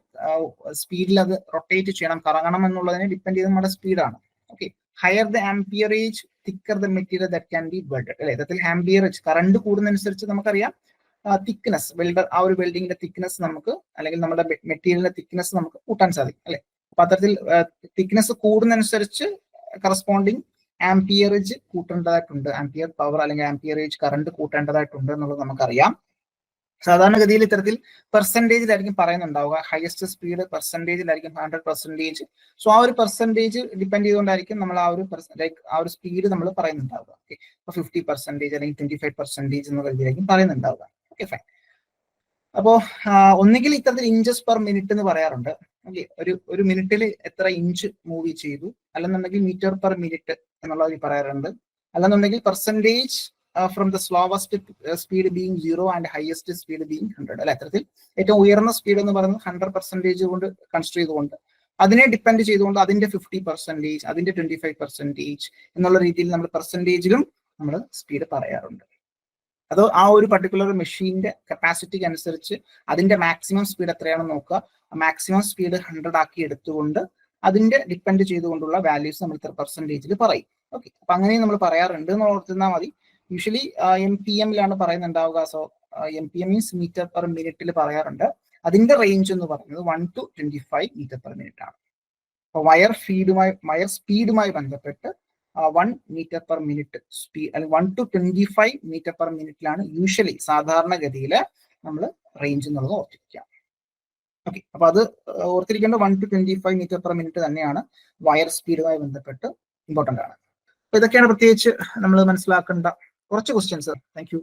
സ്പീഡിൽ അത് റൊട്ടേറ്റ് ചെയ്യണം, കറങ്ങണം എന്നുള്ളതിനെ ഡിപ്പെൻഡ് ചെയ്ത് നമ്മുടെ സ്പീഡാണ്. Okay, higher the amperage thicker the material that can be welded. അല്ലെ, ഇത്തരത്തിൽ ആംപിയറേജ് കറണ്ട് കൂടുന്നതനുസരിച്ച് നമുക്കറിയാം തിക്നെസ്, ആ ഒരു വെൽഡിങ്ങിന്റെ തിക്നെസ് നമുക്ക്, അല്ലെങ്കിൽ നമ്മുടെ മെറ്റീരിയലിന്റെ തിക്നെസ് നമുക്ക് കൂട്ടാൻ സാധിക്കും. അല്ലെ, അപ്പൊ അത്തരത്തിൽ തിക്നെസ് കൂടുന്നതനുസരിച്ച് കറസ്പോണ്ടിങ് ആംപിയറേജ് കൂട്ടേണ്ടതായിട്ടുണ്ട്, ആംപിയർ പവർ അല്ലെങ്കിൽ ആംപിയറേജ് കറണ്ട് കൂട്ടേണ്ടതായിട്ടുണ്ട് എന്നുള്ളത് നമുക്കറിയാം. സാധാരണഗതിയിൽ ഇത്തരത്തിൽ പെർസെന്റേജിലായിരിക്കും പറയുന്നുണ്ടാവുക. ഹയസ്റ്റ് സ്പീഡ് പെർസെന്റേജിലായിരിക്കും 100%. സോ ആ ഒരു പെർസെന്റേജ് ഡിപ്പെൻഡ് ചെയ്തുകൊണ്ടായിരിക്കും നമ്മൾ ആ ഒരു സ്പീഡ് നമ്മൾ പറയുന്നുണ്ടാവുക. ഓക്കെ, 50% അല്ലെങ്കിൽ 25% എന്നുള്ള രീതിയിലായിരിക്കും പറയുന്നുണ്ടാവുക. Okay, fine. അപ്പോ ഒന്നുകിൽ ഇത്തരത്തിൽ ഇഞ്ചസ് പെർ മിനിറ്റ് എന്ന് പറയാറുണ്ട്. ഓക്കെ, ഒരു മിനിറ്റിൽ എത്ര ഇഞ്ച് മൂവ് ചെയ്തു, അല്ലെന്നുണ്ടെങ്കിൽ മീറ്റർ പെർ മിനിറ്റ് എന്നുള്ളത് പറയാറുണ്ട്. അല്ലെന്നുണ്ടെങ്കിൽ percentage from the slowest speed being 0 and highest speed being 100. അല്ലെ, അത്തരത്തിൽ ഏറ്റവും ഉയർന്ന സ്പീഡ് എന്ന് പറയുന്നത് 100% കൊണ്ട് കൺസിഡർ ചെയ്തുകൊണ്ട് അതിനെ ഡിപ്പെൻഡ് ചെയ്തുകൊണ്ട് അതിന്റെ 50%, അതിന്റെ 25% എന്നുള്ള രീതിയിൽ നമ്മൾ പെർസെന്റേജിലും നമ്മൾ സ്പീഡ് പറയാറുണ്ട്. അത് ആ ഒരു പർട്ടിക്കുലർ മെഷീന്റെ കപ്പാസിറ്റിക്ക് അനുസരിച്ച് അതിന്റെ മാക്സിമം സ്പീഡ് എത്രയാണെന്ന് നോക്കുക. മാക്സിമം സ്പീഡ് 100 ആക്കി എടുത്തുകൊണ്ട് അതിന്റെ ഡിപ്പെൻഡ് ചെയ്തുകൊണ്ടുള്ള വാല്യൂസ് നമ്മൾ ഇത്ര പെർസെന്റേജിൽ പറയും. ഓക്കെ, അപ്പൊ അങ്ങനെ നമ്മൾ പറയാറുണ്ട് എന്ന് ഓർത്തിരുന്നാൽ മതി. യൂഷ്വലി MPM പറയുന്നുണ്ടാവുക. So MPM means metre per മിനിറ്റിൽ പറയാറുണ്ട്. അതിന്റെ റേഞ്ച് എന്ന് പറയുന്നത് 1 to 25 മീറ്റർ പെർ മിനിറ്റ് ആണ്. അപ്പൊ വയർ സ്പീഡുമായി ബന്ധപ്പെട്ട് 1 മീറ്റർ പെർ മിനിറ്റ് സ്പീഡ്, അല്ലെങ്കിൽ 1 to 25 മീറ്റർ പെർ മിനിറ്റിലാണ് യൂഷ്വലി സാധാരണഗതിയിൽ നമ്മൾ റേഞ്ച് എന്നുള്ളത് ഓർത്തിരിക്കുക. ഓക്കെ, അപ്പൊ അത് ഓർത്തിരിക്കേണ്ട 1 to 25 മീറ്റർ പെർ മിനിറ്റ് തന്നെയാണ് വയർ സ്പീഡുമായി ബന്ധപ്പെട്ട് ഇമ്പോർട്ടന്റ് ആണ്. അപ്പൊ ഇതൊക്കെയാണ് പ്രത്യേകിച്ച് നമ്മൾ മനസ്സിലാക്കേണ്ട കുറച്ച് ക്വസ്റ്റ്യൻസ്. Thank you.